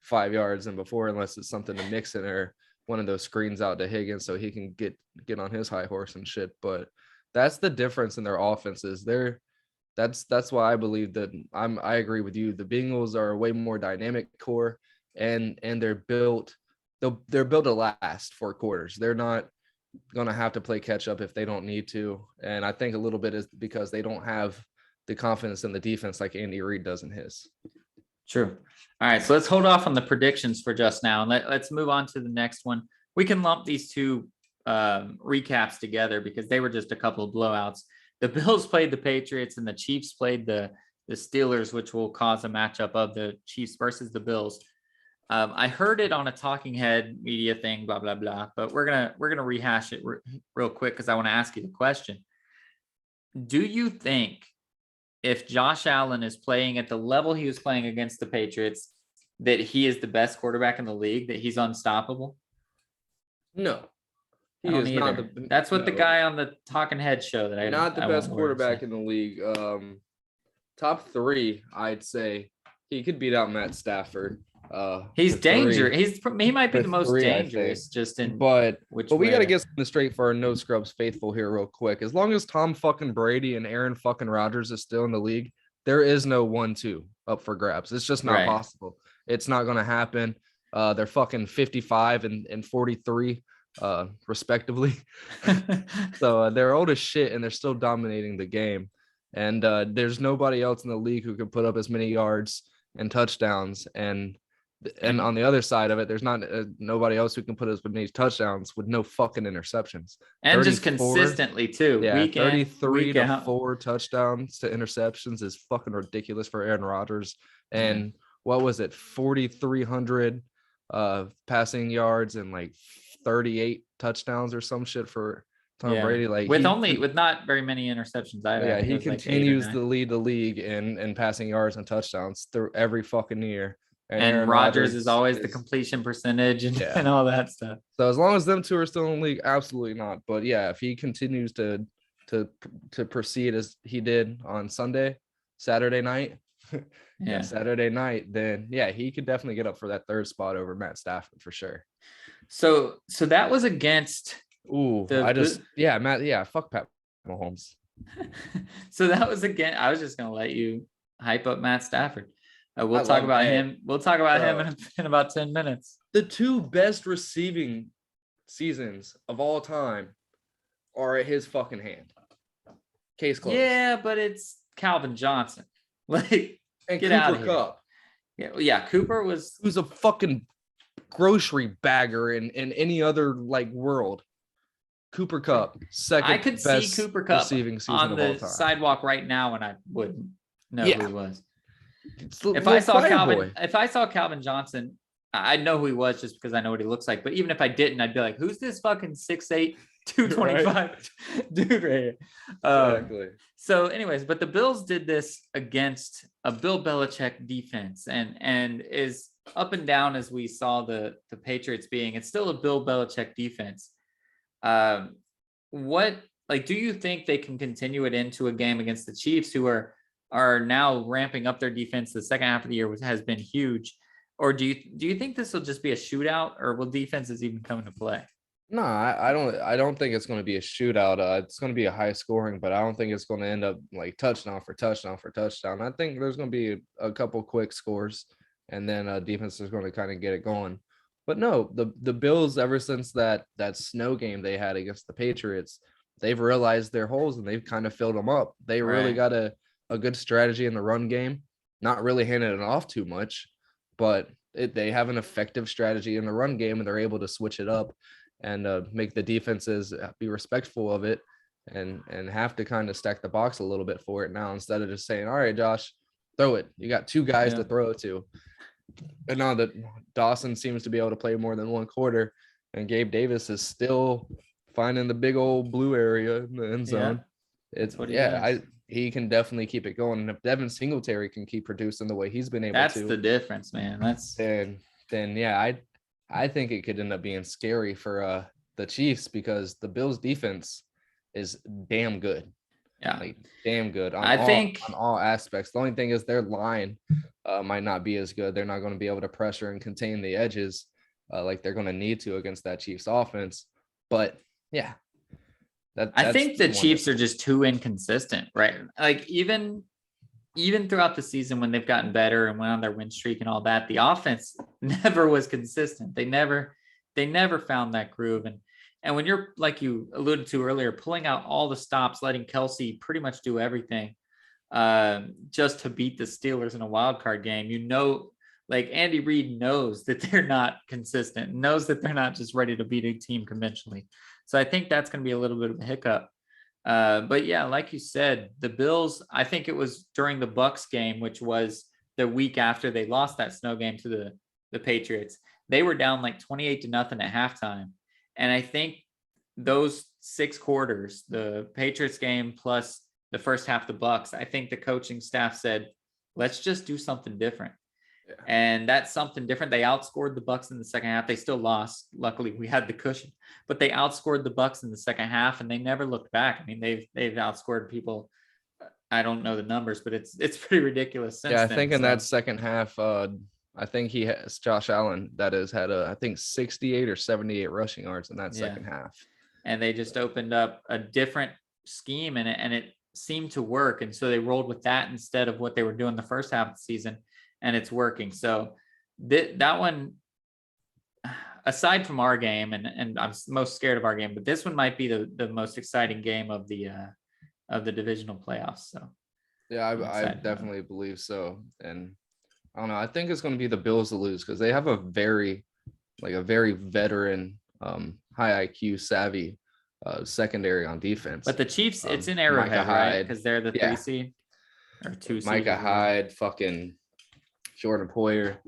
B: 5 yards and before, unless it's something to Mixon or one of those screens out to Higgins so he can get on his high horse and shit. But that's the difference in their offenses. That's why I believe that I agree with you. The Bengals are a way more dynamic core, and they're built to last 4 quarters. They're not gonna have to play catch up if they don't need to. And I think a little bit is because they don't have the confidence in the defense like Andy Reid does in his.
A: True. All right, so let's hold off on the predictions for just now, and let's move on to the next one. We can lump these two recaps together because they were just a couple of blowouts. The Bills played the Patriots, and the Chiefs played the Steelers, which will cause a matchup of the Chiefs versus the Bills. I heard it on a talking head media thing, blah blah blah. But we're gonna rehash it real quick because I want to ask you the question. Do you think if Josh Allen is playing at the level he was playing against the Patriots, that he is the best quarterback in the league, that he's unstoppable?
B: No.
A: He is not. That's what the guy on the talking head show that
B: not the best quarterback in the league. Top 3, I'd say he could beat out Matt Stafford.
A: He's dangerous. He might be the most dangerous just in.
B: But we got to get something straight for our no scrubs faithful here real quick. As long as Tom fucking Brady and Aaron fucking Rodgers is still in the league, there is no 1-2 up for grabs. It's just not possible. It's not going to happen. They're fucking 55 and 43 respectively. So they're old as shit and they're still dominating the game. And there's nobody else in the league who can put up as many yards and touchdowns. And on the other side of it, there's not nobody else who can put as many touchdowns with no fucking interceptions.
A: And just consistently too.
B: Yeah, 33 to 4 touchdowns to interceptions is fucking ridiculous for Aaron Rodgers. And what was it? 4,300 passing yards and like 38 touchdowns or some shit for Tom Brady. Like
A: with not very many interceptions either.
B: Yeah, he continues to lead the league in passing yards and touchdowns through every fucking year.
A: And Rodgers is always the completion percentage and all that stuff.
B: So as long as them two are still in the league, absolutely not. But yeah, if he continues to proceed as he did on Saturday night, then he could definitely get up for that 3rd spot over Matt Stafford for sure.
A: So that was against.
B: Fuck Pat Mahomes.
A: So that was again. I was just gonna let you hype up Matt Stafford. We'll talk about him. We'll talk about him in about 10 minutes.
B: The 2 best receiving seasons of all time are at his fucking hand. Case closed.
A: Yeah, but it's Calvin Johnson. Like,
B: and
A: get
B: Cooper
A: out of here.
B: Kupp.
A: Yeah, Cooper who's
B: a fucking grocery bagger in any other like world. Cooper Kupp, second.
A: I could see Cooper Kupp
B: receiving season
A: on
B: of all
A: the
B: time.
A: Sidewalk right now, and I wouldn't know who he was. If I saw Calvin Johnson, I'd know who he was just because I know what he looks like. But even if I didn't, I'd be like, "Who's this fucking 6'8", 225 dude right here?"
B: Exactly.
A: So, anyways, but the Bills did this against a Bill Belichick defense, and is up and down as we saw the Patriots being. It's still a Bill Belichick defense. Do you think they can continue it into a game against the Chiefs, who are now ramping up their defense? The second half of the year has been huge. Or do you think this will just be a shootout, or will defenses even come into play?
B: No, I don't think it's going to be a shootout. It's going to be a high scoring, but I don't think it's going to end up like touchdown for touchdown for touchdown. I think there's going to be a couple quick scores, and then defense is going to kind of get it going. But no, the Bills, ever since that snow game they had against the Patriots, they've realized their holes and they've kind of filled them up. They really got a good strategy in the run game, not really handing it off too much, but they have an effective strategy in the run game, and they're able to switch it up and make the defenses be respectful of it and have to kind of stack the box a little bit for it now, instead of just saying, all right, Josh, throw it. You got 2 guys to throw it to. And now that Dawson seems to be able to play more than 1 quarter, and Gabe Davis is still finding the big old blue area in the end zone.
A: That's what he does.
B: He can definitely keep it going. And if Devin Singletary can keep producing the way he's been able
A: That's
B: to,
A: the difference, man.
B: then yeah, I think it could end up being scary for the Chiefs because the Bills defense is damn good.
A: Yeah,
B: like damn good on all aspects. The only thing is their line might not be as good. They're not going to be able to pressure and contain the edges like they're going to need to against that Chiefs offense. But yeah,
A: I think the Chiefs are just too inconsistent, right? Like even throughout the season when they've gotten better and went on their win streak and all that, the offense never was consistent. They never found that groove. And when you're, like you alluded to earlier, pulling out all the stops, letting Kelsey pretty much do everything just to beat the Steelers in a wild card game, like Andy Reid knows that they're not consistent, knows that they're not just ready to beat a team conventionally. So I think that's going to be a little bit of a hiccup. But yeah, like you said, the Bills, I think it was during the Bucks game, which was the week after they lost that snow game to the Patriots. They were down like 28-0 at halftime. And I think those 6 quarters, the Patriots game plus the first half, the Bucks, I think the coaching staff said, let's just do something different. Yeah. And that's something different. They outscored the Bucks in the second half. They still lost. Luckily, we had the cushion, but they outscored the Bucks in the second half, and they never looked back. I mean, they've outscored people. I don't know the numbers, but it's pretty ridiculous.
B: Since I think in that second half, I think he has Josh Allen that has had I think 68 or 78 rushing yards in that second half.
A: And they just opened up a different scheme and it seemed to work. And so they rolled with that instead of what they were doing the first half of the season, and it's working. So that one, aside from our game, and I'm most scared of our game, but this one might be the most exciting game of the divisional playoffs. So
B: yeah, I definitely believe so. And I don't know. I think it's going to be the Bills to lose because they have a very veteran, high IQ, savvy secondary on defense.
A: But the Chiefs, it's in Arrowhead, right? Because they're the 3 seed or 2 seed.
B: Micah Hyde, fucking Jordan Poyer.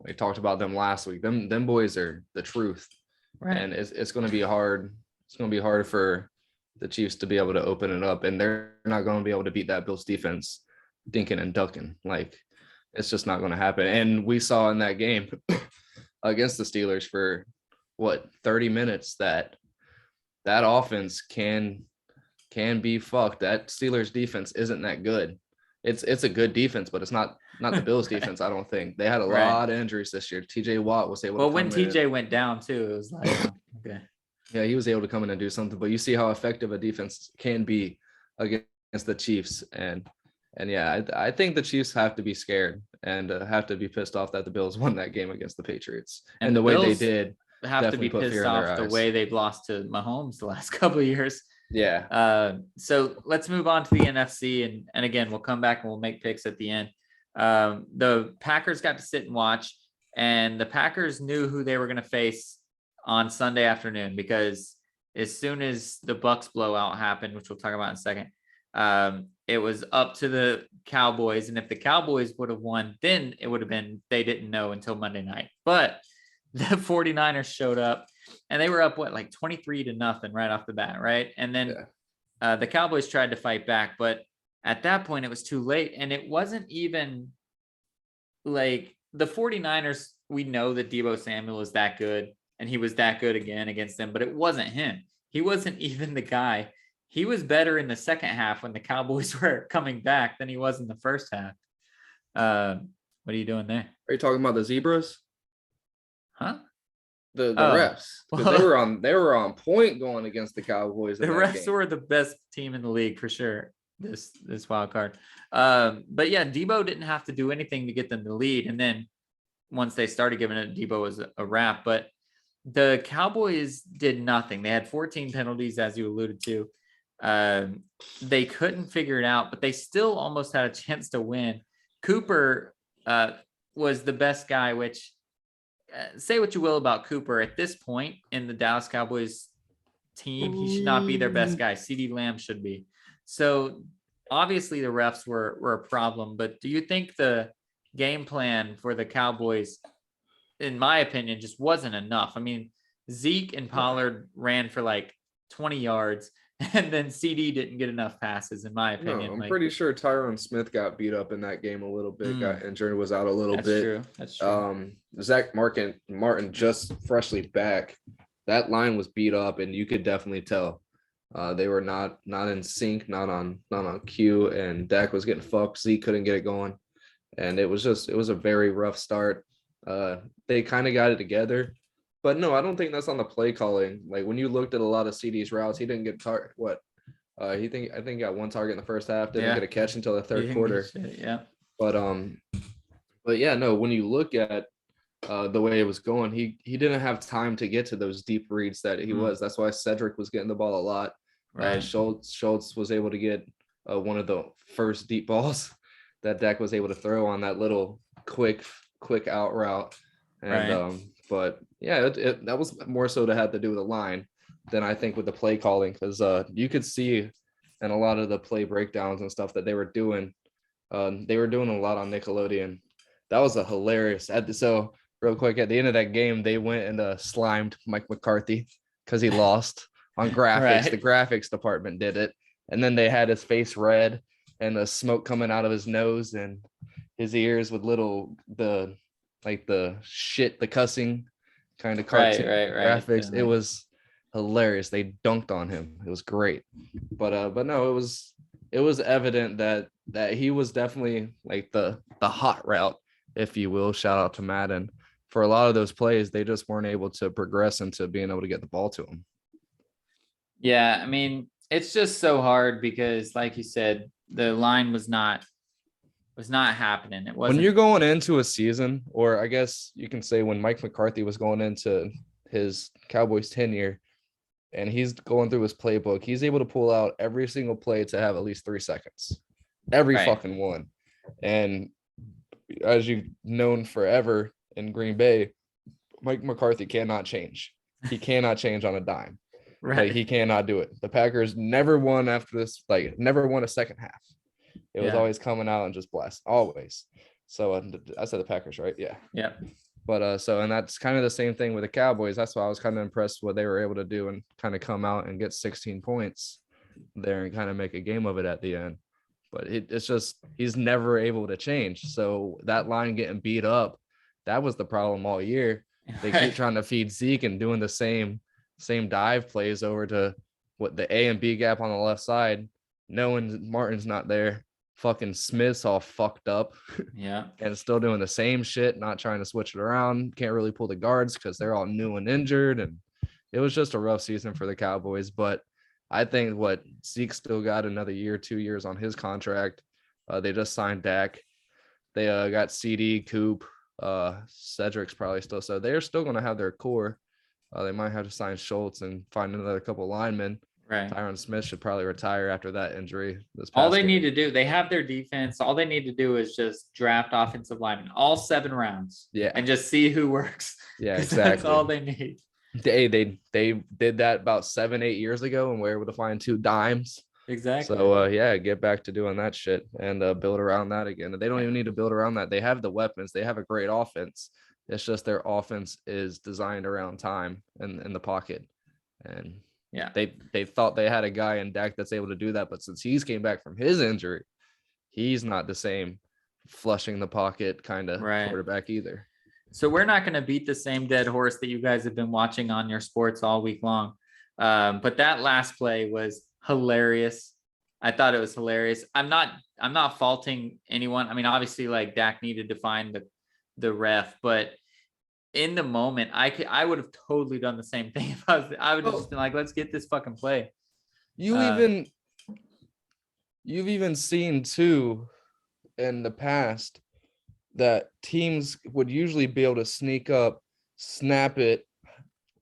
B: We talked about them last week. Them boys are the truth, right? And it's going to be hard. It's going to be hard for the Chiefs to be able to open it up, and they're not going to be able to beat that Bills defense, dinking and ducking. Like, it's just not going to happen. And we saw in that game against the Steelers for 30 minutes that offense can be fucked. That Steelers defense isn't that good. It's a good defense, but it's not the Bills defense. I don't think they had a lot of injuries this year. TJ Watt was able to.
A: Well, when TJ went down too, it was like, okay.
B: Yeah, he was able to come in and do something, but you see how effective a defense can be against the Chiefs. And yeah, I think the Chiefs have to be scared and have to be pissed off that the Bills won that game against the Patriots. And the way they did
A: have to be pissed off the way they've lost to Mahomes the last couple of years.
B: Yeah.
A: So let's move on to the NFC. And again, we'll come back and we'll make picks at the end. The Packers got to sit and watch, and the Packers knew who they were going to face on Sunday afternoon, because as soon as the Bucks blowout happened, which we'll talk about in a second, it was up to the Cowboys. And if the Cowboys would have won, then it would have been, they didn't know until Monday night. But the 49ers showed up, and they were up, 23-0 right off the bat, right? And then the Cowboys tried to fight back, but at that point it was too late. And it wasn't even like the 49ers, we know that Deebo Samuel is that good, and he was that good again against them, but it wasn't him. He wasn't even the guy. He was better in the second half when the Cowboys were coming back than he was in the first half. What are you doing there?
B: Are you talking about the Zebras?
A: Huh?
B: The refs, because they were on point going against the Cowboys.
A: The refs were the best team in the league for sure. This wild card. But yeah, Deebo didn't have to do anything to get them the lead, and then once they started giving it, Deebo was a wrap. But the Cowboys did nothing. They had 14 penalties, as you alluded to. They couldn't figure it out, but they still almost had a chance to win. Cooper was the best guy, which say what you will about Cooper. At this point in the Dallas Cowboys team, he should not be their best guy. CeeDee Lamb should be. So obviously the refs were a problem, but do you think the game plan for the Cowboys, in my opinion, just wasn't enough? I mean, Zeke and Pollard ran for like 20 yards, and then CD didn't get enough passes, in my
B: No,
A: opinion.
B: I'm
A: Like,
B: pretty sure Tyron Smith got beat up in that game a little bit, got injured, was out a little
A: that's
B: bit.
A: true. That's true.
B: Zach Martin just freshly back. That line was beat up, and you could definitely tell they were not in sync, not on cue, and Dak was getting fucked. Zeke couldn't get it going, and it was a very rough start. They kind of got it together, but no, I don't think that's on the play calling. Like when you looked at a lot of CD's routes, he didn't get I think he got one target in the first half, didn't get a catch until the third quarter.
A: Yeah.
B: But yeah, no, when you look at the way it was going, he didn't have time to get to those deep reads that he was. That's why Cedric was getting the ball a lot.
A: Right.
B: Schultz was able to get one of the first deep balls that Dak was able to throw on that little quick out route. And but yeah, that was more so to have to do with the line than I think with the play calling, because you could see in a lot of the play breakdowns and stuff that they were doing a lot on Nickelodeon. That was a hilarious. So real quick, at the end of that game, they went and slimed Mike McCarthy because he lost on graphics.
A: Right.
B: The graphics department did it, and then they had his face red and the smoke coming out of his nose and his ears with the cussing kind of cartoon graphics. It was hilarious. They dunked on him. It was great. But no, it was evident that he was definitely like the hot route, if you will. Shout out to Madden. For a lot of those plays, they just weren't able to progress into being able to get the ball to him.
A: Yeah, I mean, it's just so hard because, like you said, the line was not happening. It wasn't.
B: When you're going into a season, or I guess you can say when Mike McCarthy was going into his Cowboys tenure, and he's going through his playbook, he's able to pull out every single play to have at least 3 seconds. Every fucking one. And as you've known forever in Green Bay, Mike McCarthy cannot change. He cannot change on a dime. Like, he cannot do it. The Packers never won after this, never won a second half. It was always coming out and just blast, always. So I said the Packers, right? Yeah.
A: Yeah.
B: But and that's kind of the same thing with the Cowboys. That's why I was kind of impressed what they were able to do and kind of come out and get 16 points there and kind of make a game of it at the end. But it's just he's never able to change. So that line getting beat up, that was the problem all year. They keep trying to feed Zeke and doing the same dive plays over to what the A and B gap on the left side, knowing Martin's not there. Fucking Smith's all fucked up.
A: Yeah.
B: And still doing the same shit, not trying to switch it around. Can't really pull the guards because they're all new and injured. And it was just a rough season for the Cowboys. But I think Zeke still got another 2 years on his contract. They just signed Dak. They got CD, Coop, Cedric's probably still. So they're still going to have their core. They might have to sign Schultz and find another couple of linemen.
A: Right.
B: Tyron Smith should probably retire after that injury.
A: All they need to do, they have their defense. All they need to do is just draft offensive linemen, all 7 rounds.
B: Yeah.
A: And just see who works.
B: Yeah, exactly.
A: That's all they need.
B: They did that about 7-8 years ago and were able to find 2 dimes.
A: Exactly.
B: So get back to doing that shit and build around that again. And they don't even need to build around that. They have the weapons. They have a great offense. It's just their offense is designed around time and in the pocket. And yeah, they thought they had a guy in Dak that's able to do that, but since he's came back from his injury, he's not the same flushing the pocket kind of quarterback either.
A: So we're not going to beat the same dead horse that you guys have been watching on your sports all week long. But that last play was hilarious. I thought it was hilarious. I'm not faulting anyone. I mean, obviously, like, Dak needed to find the ref, but in the moment, I would have totally done the same thing. If I would have just been like, let's get this fucking play.
B: You've even seen too in the past that teams would usually be able to sneak up, snap it,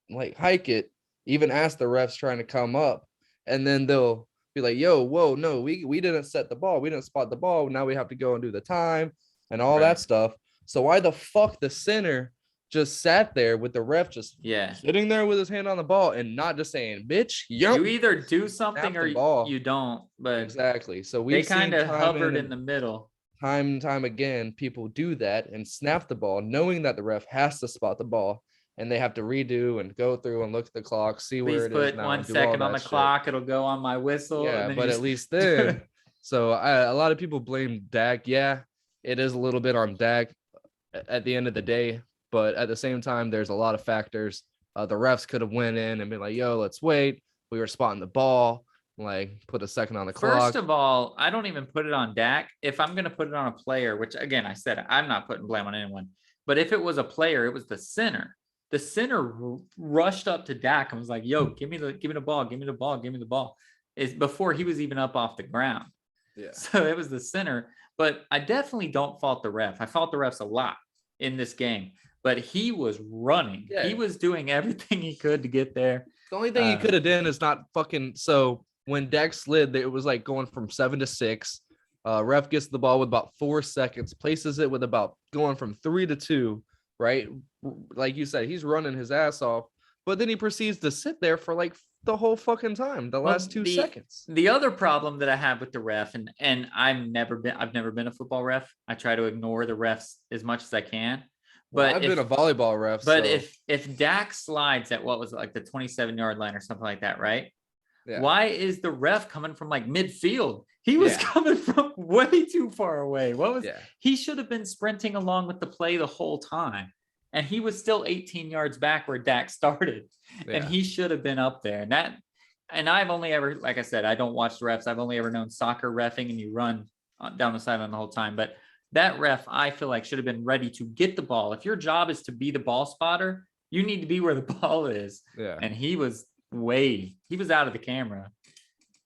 B: like hike it, even ask the refs trying to come up, and then they'll be like, yo, whoa, no, we didn't set the ball, we didn't spot the ball, now we have to go and do the time and all that stuff. So why the fuck the center just sat there with the ref just sitting there with his hand on the ball and not just saying, bitch, you
A: either do something or you don't. But
B: exactly. So
A: they kind of hovered in the middle.
B: Time and time again, people do that and snap the ball, knowing that the ref has to spot the ball.
C: and they have to redo and go through and look at the clock, see where
A: Please
C: it is
A: put
C: now.
A: 1 second on the clock. It'll go on my whistle.
C: Yeah,
A: and
C: but at least then. So a lot of people blame Dak. Yeah, it is a little bit on Dak at the end of the day, but at the same time, there's a lot of factors. The refs could have went in and been like, "Yo, let's wait. We were spotting the ball. Like, put a second on the clock."
A: First of all, I don't even put it on Dak. If I'm going to put it on a player, which again, I said I'm not putting blame on anyone, but if it was a player, it was the center. The center rushed up to Dak and was like, "Yo, give me the ball, give me the ball, give me the ball." It's before he was even up off the ground.
C: Yeah.
A: So it was the center, but I definitely don't fault the ref. I fault the refs a lot in this game, but he was running.
C: Yeah.
A: He was doing everything he could to get there.
C: The only thing he could have done is not fucking. So when Dak slid, it was like going from 7 to 6. Ref gets the ball with about 4 seconds, places it with about going from 3 to 2, right? Like you said, he's running his ass off, but then he proceeds to sit there for like the whole fucking time, the last 2 seconds.
A: The other problem that I have with the ref, and I've never been a football ref. I try to ignore the refs as much as I can. But
C: I've been a volleyball ref.
A: But so. if Dak slides at what was it, like the 27-yard line or something like that, right? Yeah. Why is the ref coming from like midfield? He was coming from way too far away. He should have been sprinting along with the play the whole time. And he was still 18 yards back where Dak started. Yeah. And he should have been up there. And I've only ever, like I said, I don't watch the refs. I've only ever known soccer reffing and you run down the sideline the whole time. But that ref, I feel like, should have been ready to get the ball. If your job is to be the ball spotter, you need to be where the ball is. Yeah. And he was out of the camera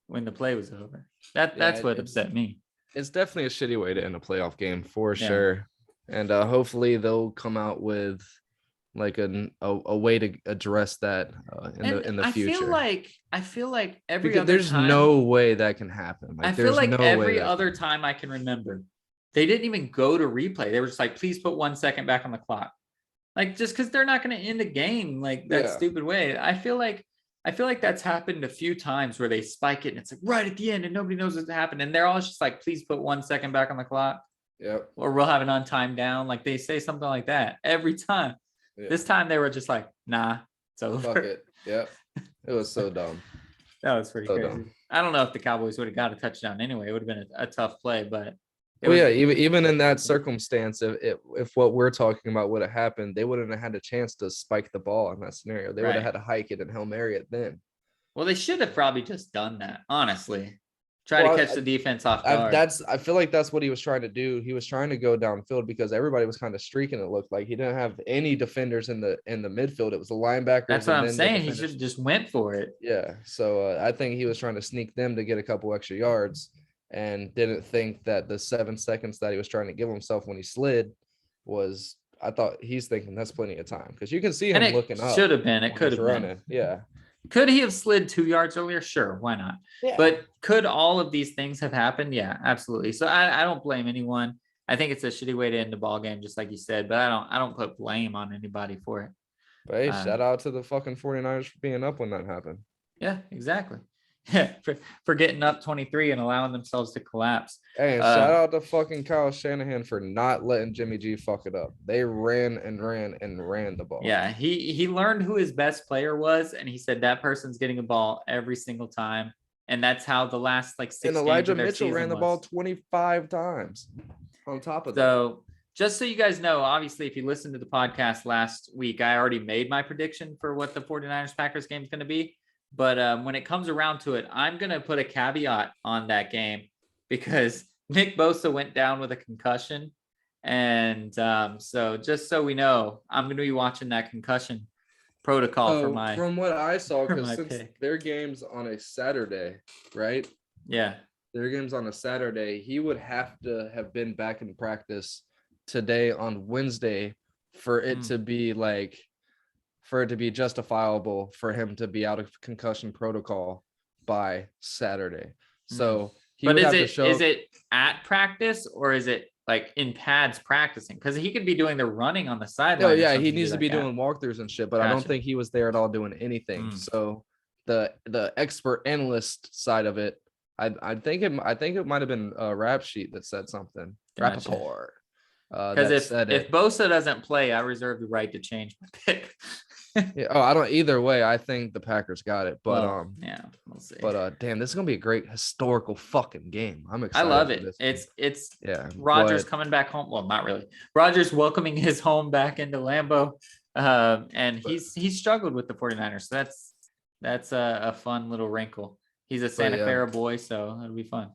A: when the play was over. That's what upset me.
C: It's definitely a shitty way to end a playoff game for sure. And hopefully they'll come out with like a way to address that in the future.
A: I feel like every
C: because
A: other
C: there's
A: time,
C: no way that can happen.
A: I feel like every other time I can remember, they didn't even go to replay. They were just like, please put 1 second back on the clock. Like, just because they're not going to end the game like that stupid way. I feel like that's happened a few times where they spike it and it's like right at the end and nobody knows what's happened. And they're all just like, please put 1 second back on the clock.
C: Yep.
A: Or we'll have an untimed down. Like they say something like that every time. Yeah. This time they were just like, nah, it's over.
C: Fuck it. Yep. It was so dumb.
A: That was pretty crazy. Dumb. I don't know if the Cowboys would have got a touchdown anyway. It would have been a tough play, but
C: even in that circumstance, if what we're talking about would have happened, they wouldn't have had a chance to spike the ball in that scenario. They would have had to hike it and Hail Mary it then.
A: Well, they should have probably just done that, honestly. Try to catch the defense off guard.
C: I feel like that's what he was trying to do. He was trying to go downfield because everybody was kind of streaking. It looked like he didn't have any defenders in the midfield. It was the linebackers.
A: That's what I'm saying. He should have just went for it.
C: Yeah. So I think he was trying to sneak them to get a couple extra yards, and didn't think that the 7 seconds that he was trying to give himself when he slid was. I thought he's thinking that's plenty of time because you can see him looking up.
A: Should have been. It could have been.
C: Yeah.
A: Could he have slid 2 yards earlier? Sure, why not? Yeah. But could all of these things have happened? Yeah, absolutely. So I don't blame anyone. I think it's a shitty way to end the ball game, just like you said. But I don't put blame on anybody for it.
C: But hey, shout out to the fucking 49ers for being up when that happened.
A: Yeah, exactly. Yeah, for getting up 23 and allowing themselves to collapse.
C: Hey, and shout out to fucking Kyle Shanahan for not letting Jimmy G fuck it up. They ran the ball.
A: Yeah, he learned who his best player was, and he said that person's getting a ball every single time, and that's how the last like 6 games of their season was. And Elijah Mitchell ran the ball
C: 25 times. On top of that.
A: So just so you guys know, obviously, if you listened to the podcast last week, I already made my prediction for what the 49ers Packers game is going to be. But when it comes around to it, I'm going to put a caveat on that game because Nick Bosa went down with a concussion. And so just so we know, I'm going to be watching that concussion protocol
C: from what I saw, because since their game's on a Saturday, right?
A: Yeah.
C: Their game's on a Saturday. He would have to have been back in practice today on Wednesday for it to be justifiable for him to be out of concussion protocol by Saturday. So
A: is it at practice or is it like in pads practicing? Because he could be doing the running on the sideline.
C: Oh yeah, he needs to be doing walkthroughs and shit, but gotcha. I don't think he was there at all doing anything. So the expert analyst side of it, I think it might have been a rap sheet that said something.
A: Gotcha.
C: Rappaport.
A: Because if Bosa doesn't play, I reserve the right to change my pick.
C: Yeah. Oh, I don't either way. I think the Packers got it. But
A: Well, yeah, we'll see.
C: But damn, this is gonna be a great historical fucking game. I'm
A: I
C: excited.
A: love
C: for
A: it.
C: this
A: It's
C: yeah.
A: Rogers
C: But,
A: coming back home. Well, not really. Rogers welcoming his home back into Lambeau. And he's struggled with the 49ers. So that's a fun little wrinkle. He's a Santa Clara boy, so it'll be fun.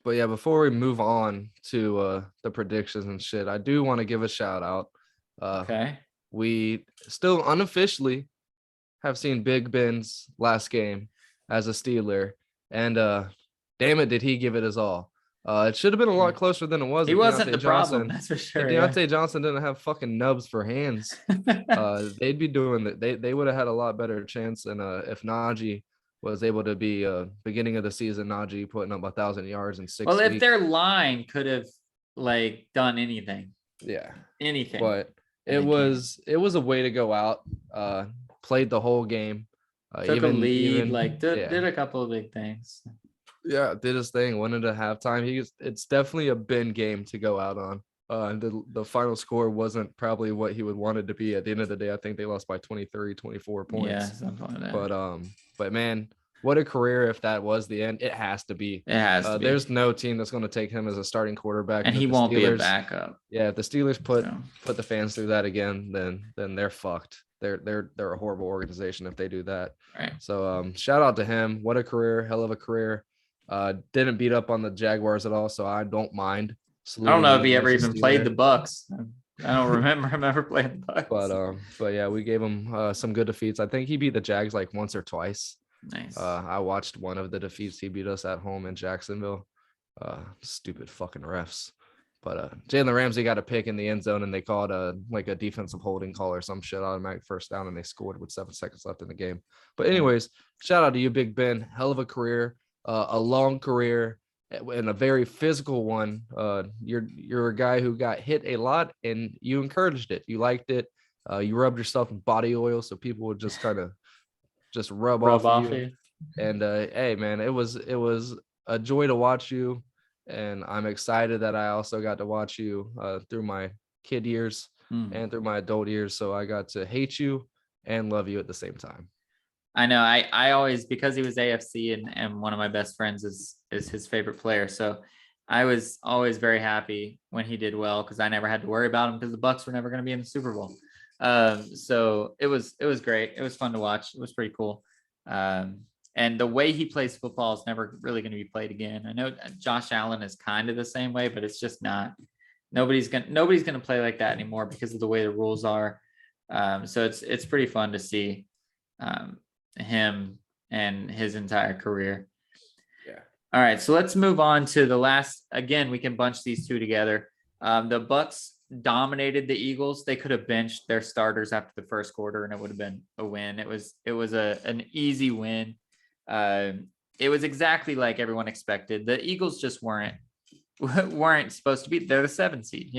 C: But yeah, before we move on to the predictions and shit, I do want to give a shout out.
A: Okay.
C: We still unofficially have seen Big Ben's last game as a Steeler, and damn it, did he give it his all. It should have been a lot closer than it was.
A: He wasn't the problem, that's for sure.
C: If Deontay Johnson didn't have fucking nubs for hands, they'd be doing that. They would have had a lot better chance. And if Najee was able to be beginning of the season, Najee putting up 1,000 yards in 6
A: well,
C: weeks.
A: if their line could have like done anything, anything,
C: but it was a way to go out. Played the whole game.
A: Took a lead, did a couple of big things.
C: Yeah, did his thing. Went into halftime. It's definitely a Ben game to go out on. The final score wasn't probably what he would want it to be. At the end of the day, I think they lost by 23, 24 points.
A: Yeah, something like that.
C: But man, what a career if that was the end. It has to be.
A: It has to be.
C: There's no team that's going to take him as a starting quarterback.
A: And he won't be a backup.
C: Yeah, if the Steelers put the fans through that again, then they're fucked. They're a horrible organization if they do that.
A: Right.
C: So shout out to him. What a career, hell of a career. Didn't beat up on the Jaguars at all, so I don't mind.
A: I don't know if he ever even played the Bucks. I don't remember him ever playing the Bucks.
C: But yeah, we gave him some good defeats. I think he beat the Jags like once or twice.
A: Nice.
C: I watched one of the defeats. He beat us at home in Jacksonville. Stupid fucking refs. But Jalen Ramsey got a pick in the end zone, and they called a defensive holding call or some shit, automatic first down, and they scored with 7 seconds left in the game. But anyways, shout out to you, Big Ben. Hell of a career, a long career, and a very physical one. You're a guy who got hit a lot, and you encouraged it. You liked it. You rubbed yourself in body oil so people would just kind of just rub off you. And hey, man, it was a joy to watch you. And I'm excited that I also got to watch you through my kid years and through my adult years. So I got to hate you and love you at the same time.
A: I know. I always, because he was AFC and one of my best friends is his favorite player. So I was always very happy when he did well because I never had to worry about him because the Bucks were never going to be in the Super Bowl. So it was great. It was fun to watch. It was pretty cool. And the way he plays football is never really going to be played again. I know Josh Allen is kind of the same way, but it's just not. Nobody's gonna play like that anymore because of the way the rules are. So it's pretty fun to see him and his entire career.
B: Yeah.
A: All right, so let's move on to the last. Again, we can bunch these two together. The Bucks dominated the Eagles. They could have benched their starters after the first quarter, and it would have been a win. It was an easy win. It was exactly like everyone expected. The Eagles just weren't supposed to be. They're the 7 seed,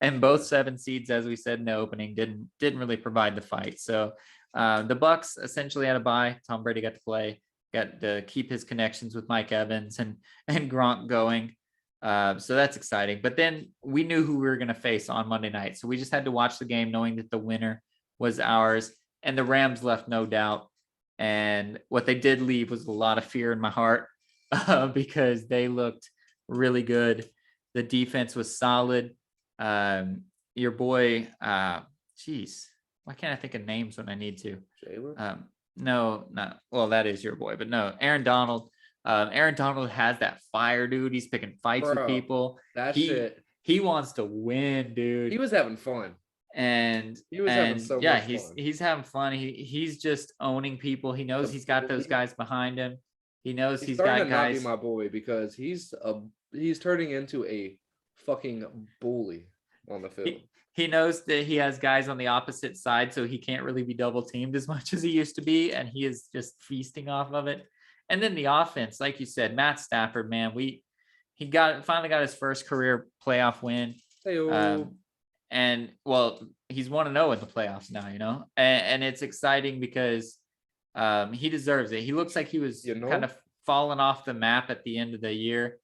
A: and both 7 seeds, as we said in the opening, didn't really provide the fight. So the Bucks essentially had a bye. Tom Brady got to play, got to keep his connections with Mike Evans and Gronk going. So that's exciting. But then we knew who we were going to face on Monday night. So we just had to watch the game knowing that the winner was ours, and the Rams left no doubt. And what they did leave was a lot of fear in my heart because they looked really good. The defense was solid. Your boy, why can't I think of names when I need to?
B: Jalen?
A: No, not well. That is your boy, but no, Aaron Donald. Aaron Donald has that fire, dude. He's picking fights with people. He wants to win, dude.
B: He was having fun.
A: And
B: he was having so much fun.
A: He's having fun. He's just owning people. He knows he's got those guys behind him. He knows he's got guys.
B: Not be my boy because he's turning into a fucking bully on the field.
A: He knows that he has guys on the opposite side, so he can't really be double teamed as much as he used to be, and he is just feasting off of it. And then the offense, like you said, Matt Stafford, man, he finally got his first career playoff win. And well, he's 1-0 in the playoffs now, and it's exciting because he deserves it. He looks like he was kind of falling off the map at the end of the year,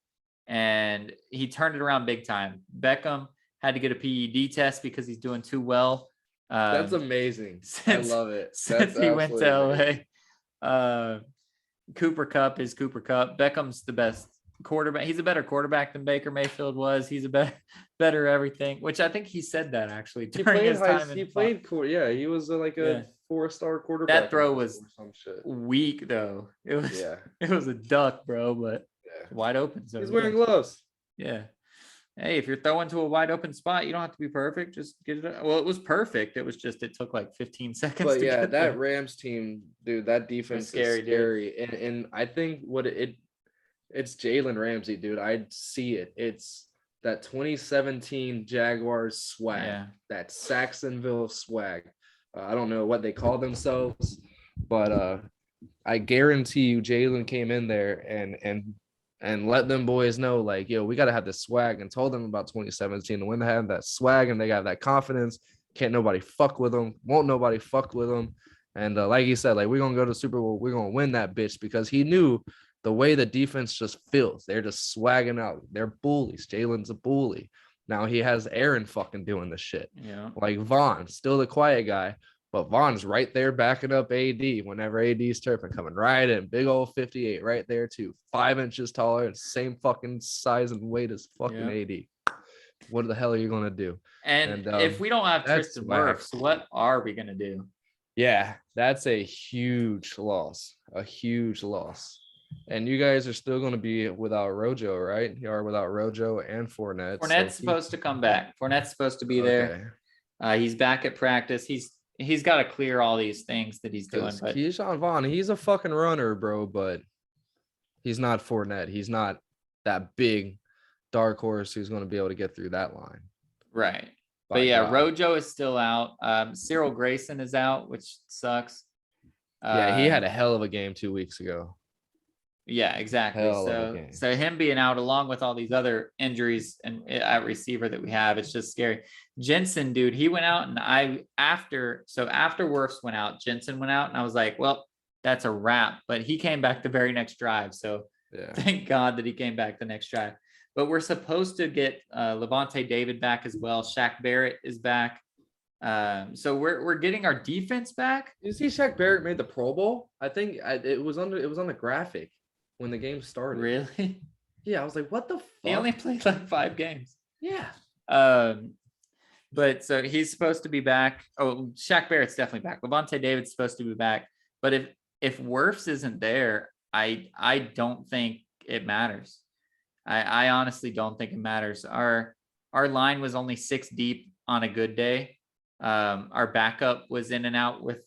A: and he turned it around big time. Beckham had to get a PED test because he's doing too well.
B: That's amazing. I love it.
A: Since
B: That's
A: he went to
B: absolutely
A: LA. Cooper Kupp is Cooper Kupp. Beckham's the best quarterback. He's a better quarterback than Baker Mayfield was. He's a better everything, which I think he said that actually during his time.
B: He played cool. Yeah, he was like a 4-star quarterback.
A: That throw was some shit. Weak though. It was it was a duck, bro, but wide open. So
B: he's wearing gloves.
A: Yeah. Hey, if you're throwing to a wide open spot, you don't have to be perfect. Just get it out. Well, it was perfect. It was just it took like 15 seconds.
B: But yeah,
A: that
B: there. Rams team, dude, that defense is scary. And I think what it's Jalen Ramsey, dude. I see it. It's that 2017 Jaguars swag, that Saxonville swag. I don't know what they call themselves, but I guarantee you Jalen came in there and let them boys know, like, yo, we got to have this swag, and told them about 2017. And when they have that swag and they got that confidence, can't nobody fuck with them. Won't nobody fuck with them. And like he said, like, we're going to go to the Super Bowl. We're going to win that bitch, because he knew the way the defense just feels. They're just swagging out. They're bullies. Jalen's a bully. Now he has Aaron fucking doing the shit.
A: Yeah.
B: Like Vaughn, still the quiet guy. But Vaughn's right there backing up AD whenever AD's turping, coming right in. Big old 58 right there too. 5 inches taller and same fucking size and weight as fucking AD. What the hell are you going to do?
A: And if we don't have Tristan Wirfs, what are we going to do?
B: Yeah, that's a huge loss. A huge loss. And you guys are still going to be without Rojo, right? You are without Rojo and Fournette.
A: Fournette's supposed to come back. Fournette's supposed to be there. He's back at practice. He's got to clear all these things that he's doing. But
B: Keyshawn Vaughn, he's a fucking runner, bro, but he's not Fournette. He's not that big dark horse who's going to be able to get through that line.
A: Right. But yeah, Rojo is still out. Cyril Grayson is out, which sucks.
B: Yeah, he had a hell of a game 2 weeks ago.
A: Yeah, exactly. So him being out along with all these other injuries and at receiver that we have, it's just scary. Jensen, dude, he went out, and after Wirfs went out, Jensen went out, and I was like, well, that's a wrap. But he came back the very next drive. So thank God that he came back the next drive. But we're supposed to get Levante David back as well. Shaq Barrett is back. So we're getting our defense back.
B: You see, Shaq Barrett made the Pro Bowl. I think it was on the graphic when the game started.
A: Really?
B: Yeah, I was like, what the fuck?
A: He only played like 5 games.
B: Yeah.
A: But so he's supposed to be back. Oh, Shaq Barrett's definitely back. Levante David's supposed to be back. But if Wirfs isn't there, I don't think it matters. I honestly don't think it matters. Our line was only 6 deep on a good day. Our backup was in and out with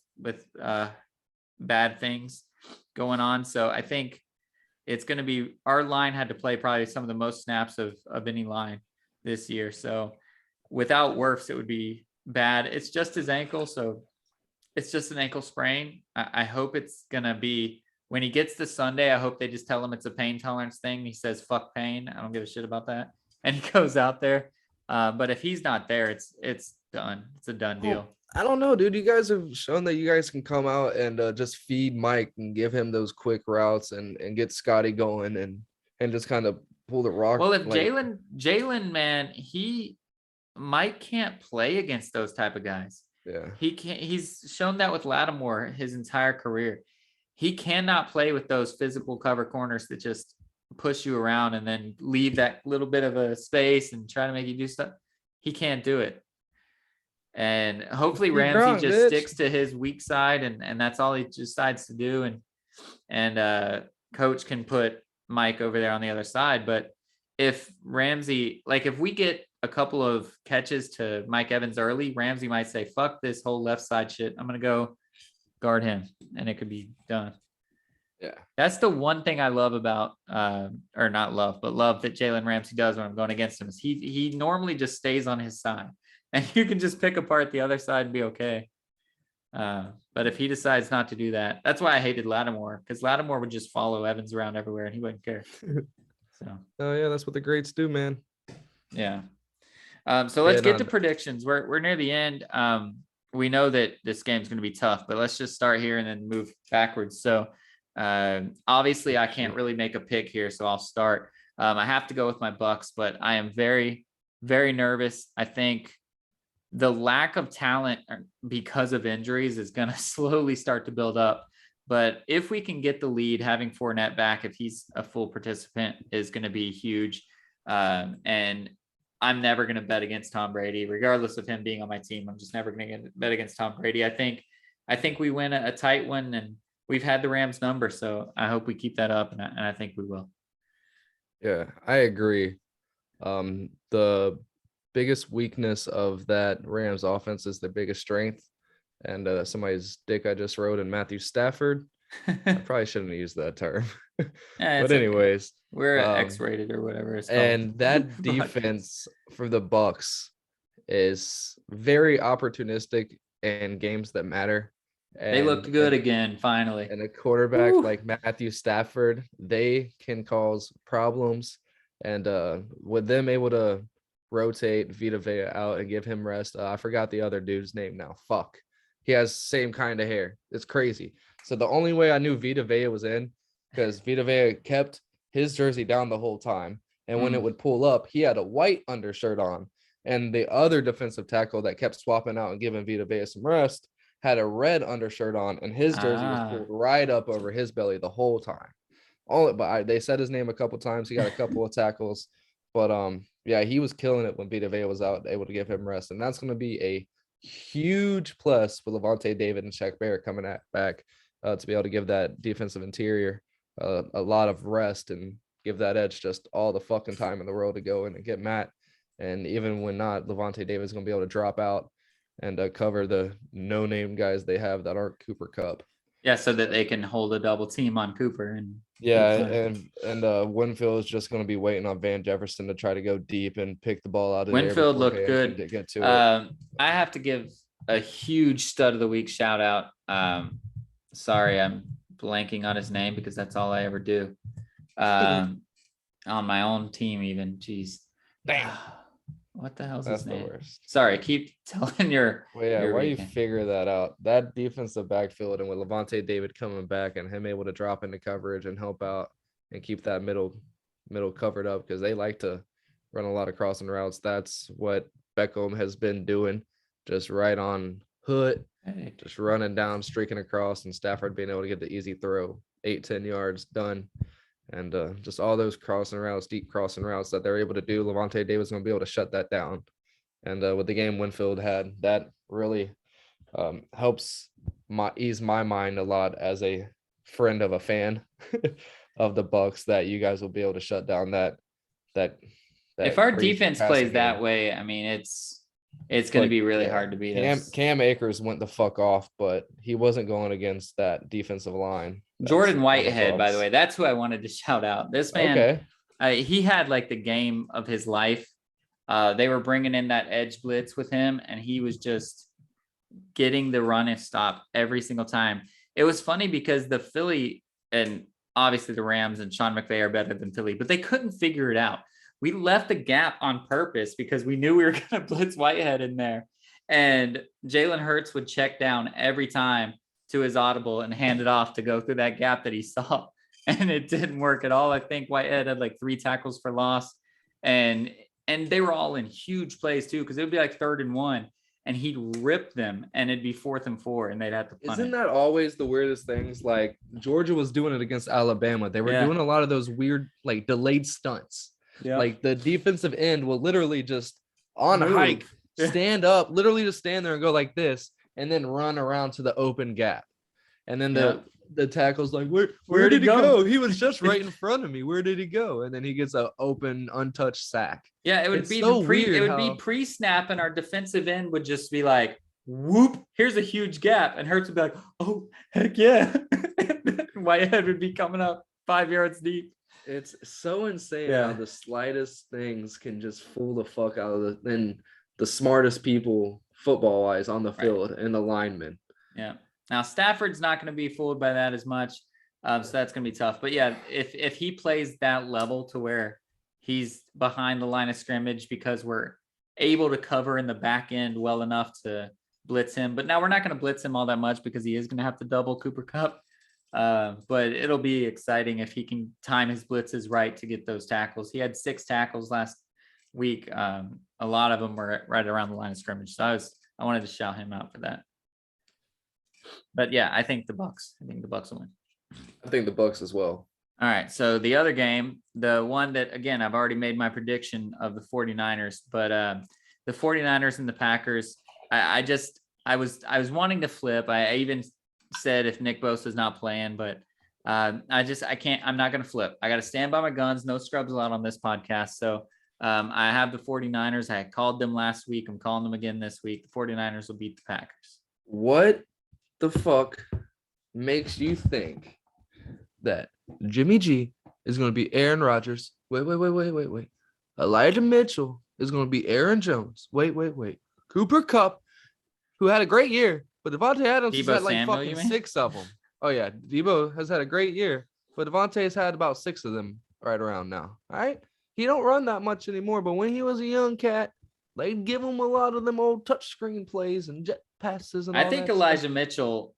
A: bad things going on. So I think it's going to be, our line had to play probably some of the most snaps of any line this year. So without Wirfs, it would be bad. It's just his ankle. So it's just an ankle sprain. I hope it's going to be, when he gets to Sunday, I hope they just tell him it's a pain tolerance thing. He says, fuck pain. I don't give a shit about that. And he goes out there. But if he's not there, it's done. It's a done deal.
B: I don't know, dude. You guys have shown that you guys can come out and just feed Mike and give him those quick routes and get Scotty going and just kind of pull the rock.
A: Well, if Jalen, man, Mike can't play against those type of guys.
B: Yeah.
A: He can't. He's shown that with Lattimore his entire career. He cannot play with those physical cover corners that just push you around and then leave that little bit of a space and try to make you do stuff. He can't do it. And hopefully Ramsey just sticks to his weak side and that's all he decides to do. And coach can put Mike over there on the other side. But if Ramsey, like if we get a couple of catches to Mike Evans early, Ramsey might say, fuck this whole left side shit. I'm going to go guard him and it could be done.
B: Yeah.
A: That's the one thing I love about, or not love, but love that Jalen Ramsey does when I'm going against him is he normally just stays on his side. And you can just pick apart the other side and be okay. But if he decides not to do that, that's why I hated Lattimore, because Lattimore would just follow Evans around everywhere and he wouldn't care. So.
B: Oh yeah, that's what the greats do, man.
A: Yeah. So let's get to predictions. We're near the end. We know that this game's going to be tough, but let's just start here and then move backwards. So obviously I can't really make a pick here, so I'll start. I have to go with my Bucks, but I am very, very nervous. I think the lack of talent because of injuries is going to slowly start to build up. But if we can get the lead, having Fournette back, if he's a full participant, is going to be huge. And I'm never going to bet against Tom Brady, regardless of him being on my team. I'm just never going to bet against Tom Brady. I think we win a tight one, and we've had the Rams number. So I hope we keep that up, and I think we will.
C: Yeah, I agree. The biggest weakness of that Rams offense is their biggest strength. And somebody's dick I just wrote in Matthew Stafford. I probably shouldn't have used that term. But anyways,
A: okay. We're X-rated or whatever it's called.
C: And that defense for the Bucks is very opportunistic in games that matter.
A: And they looked good again, finally.
C: And a quarterback like Matthew Stafford, they can cause problems. And with them able to rotate Vita Vea out and give him rest, I forgot the other dude's name now. Fuck. He has same kind of hair. It's crazy. So the only way I knew Vita Vea was in, because Vita Vea kept his jersey down the whole time. And when it would pull up, he had a white undershirt on. And the other defensive tackle that kept swapping out and giving Vita Vea some rest had a red undershirt on, and his jersey was pulled right up over his belly the whole time. They said his name a couple times. He got a couple of tackles. But yeah, he was killing it when Vita Vea was out, able to give him rest. And that's going to be a huge plus for Levante David and Shaq Barrett coming back to be able to give that defensive interior a lot of rest and give that edge just all the fucking time in the world to go in and get Matt. And even when not, Levante David is going to be able to drop out and cover the no-name guys they have that aren't Cooper Kupp.
A: Yeah, so that they can hold a double team on Cooper. And
C: Winfield is just going to be waiting on Van Jefferson to try to go deep and pick the ball out of
A: Winfield looked good.
C: To get to it.
A: I have to give a huge stud of the week shout out. Sorry, I'm blanking on his name because that's all I ever do. On my own team, even. Jeez.
C: Damn.
A: What the hell's
C: That's
A: his name?
C: the worst.
A: Sorry, keep telling your.
C: Well, yeah,
A: your
C: why
A: weekend.
C: you figure that out? That defensive backfield and with Levante David coming back and him able to drop into coverage and help out and keep that middle covered up, because they like to run a lot of crossing routes. That's what Beckham has been doing, just right on hood, just running down, streaking across, and Stafford being able to get the easy throw, 8-10 yards done. And just all those crossing routes, deep crossing routes that they're able to do, Levante David's going to be able to shut that down. And with the game Winfield had, that really helps ease my mind a lot as a friend of a fan of the Bucks, that you guys will be able to shut down that
A: if our defense plays that way, I mean, it's going to be really hard to beat us.
C: Cam Akers went the fuck off, but he wasn't going against that defensive line.
A: Jordan Whitehead, by the way, that's who I wanted to shout out. This man,
C: okay.
A: He had like the game of his life. They were bringing in that edge blitz with him, and he was just getting the run and stop every single time. It was funny because the Philly, and obviously the Rams and Sean McVay are better than Philly, but they couldn't figure it out. We left the gap on purpose because we knew we were going to blitz Whitehead in there. And Jalen Hurts would check down every time to his audible and hand it off to go through that gap that he saw. And it didn't work at all. I think Whitehead had like 3 tackles for loss. And they were all in huge plays too, because it would be like 3rd and 1. And he'd rip them, and it'd be 4th and 4, and they'd have to punt.
C: Isn't that always the weirdest things? Like Georgia was doing it against Alabama. They were doing a lot of those weird, like delayed stunts. Yeah. Like the defensive end will literally just on a hike, stand up, literally just stand there and go like this, and then run around to the open gap. And then the tackle's like, where did he go? He was just right in front of me. Where did he go? And then he gets an open, untouched sack.
A: Yeah, it would be be pre-snap, and our defensive end would just be like, whoop, here's a huge gap. And Hurts would be like, oh, heck yeah. Whitehead would be coming up 5 yards deep.
C: It's so insane how the slightest things can just fool the fuck out of the smartest people football-wise on the field and the linemen.
A: Yeah. Now, Stafford's not going to be fooled by that as much, so that's going to be tough. But, yeah, if he plays that level to where he's behind the line of scrimmage because we're able to cover in the back end well enough to blitz him. But now we're not going to blitz him all that much because he is going to have to double Cooper Kupp. But it'll be exciting if he can time his blitzes right to get those tackles. He had 6 tackles week, a lot of them were right around the line of scrimmage. So I wanted to shout him out for that. But yeah, I think the Bucks will win.
B: I think the Bucks as well.
A: All right. So the other game, the one that, again, I've already made my prediction of the 49ers, but the 49ers and the Packers, I was wanting to flip. I even said if Nick Bosa is not playing, but I'm not going to flip. I got to stand by my guns. No scrubs allowed on this podcast. So I have the 49ers. I called them last week. I'm calling them again this week. The 49ers will beat the Packers.
C: What the fuck makes you think that Jimmy G is going to be Aaron Rodgers? Wait. Elijah Mitchell is going to be Aaron Jones. Wait. Cooper Kupp, who had a great year, but Devontae Adams has had like
A: Samuel,
C: fucking 6 of them. Oh yeah, Debo has had a great year, but Devontae has had about 6 of them right around now. All right, he don't run that much anymore, but when he was a young cat, they'd give him a lot of them old touchscreen plays and jet passes and all
A: I think
C: that
A: Elijah
C: stuff.
A: Mitchell,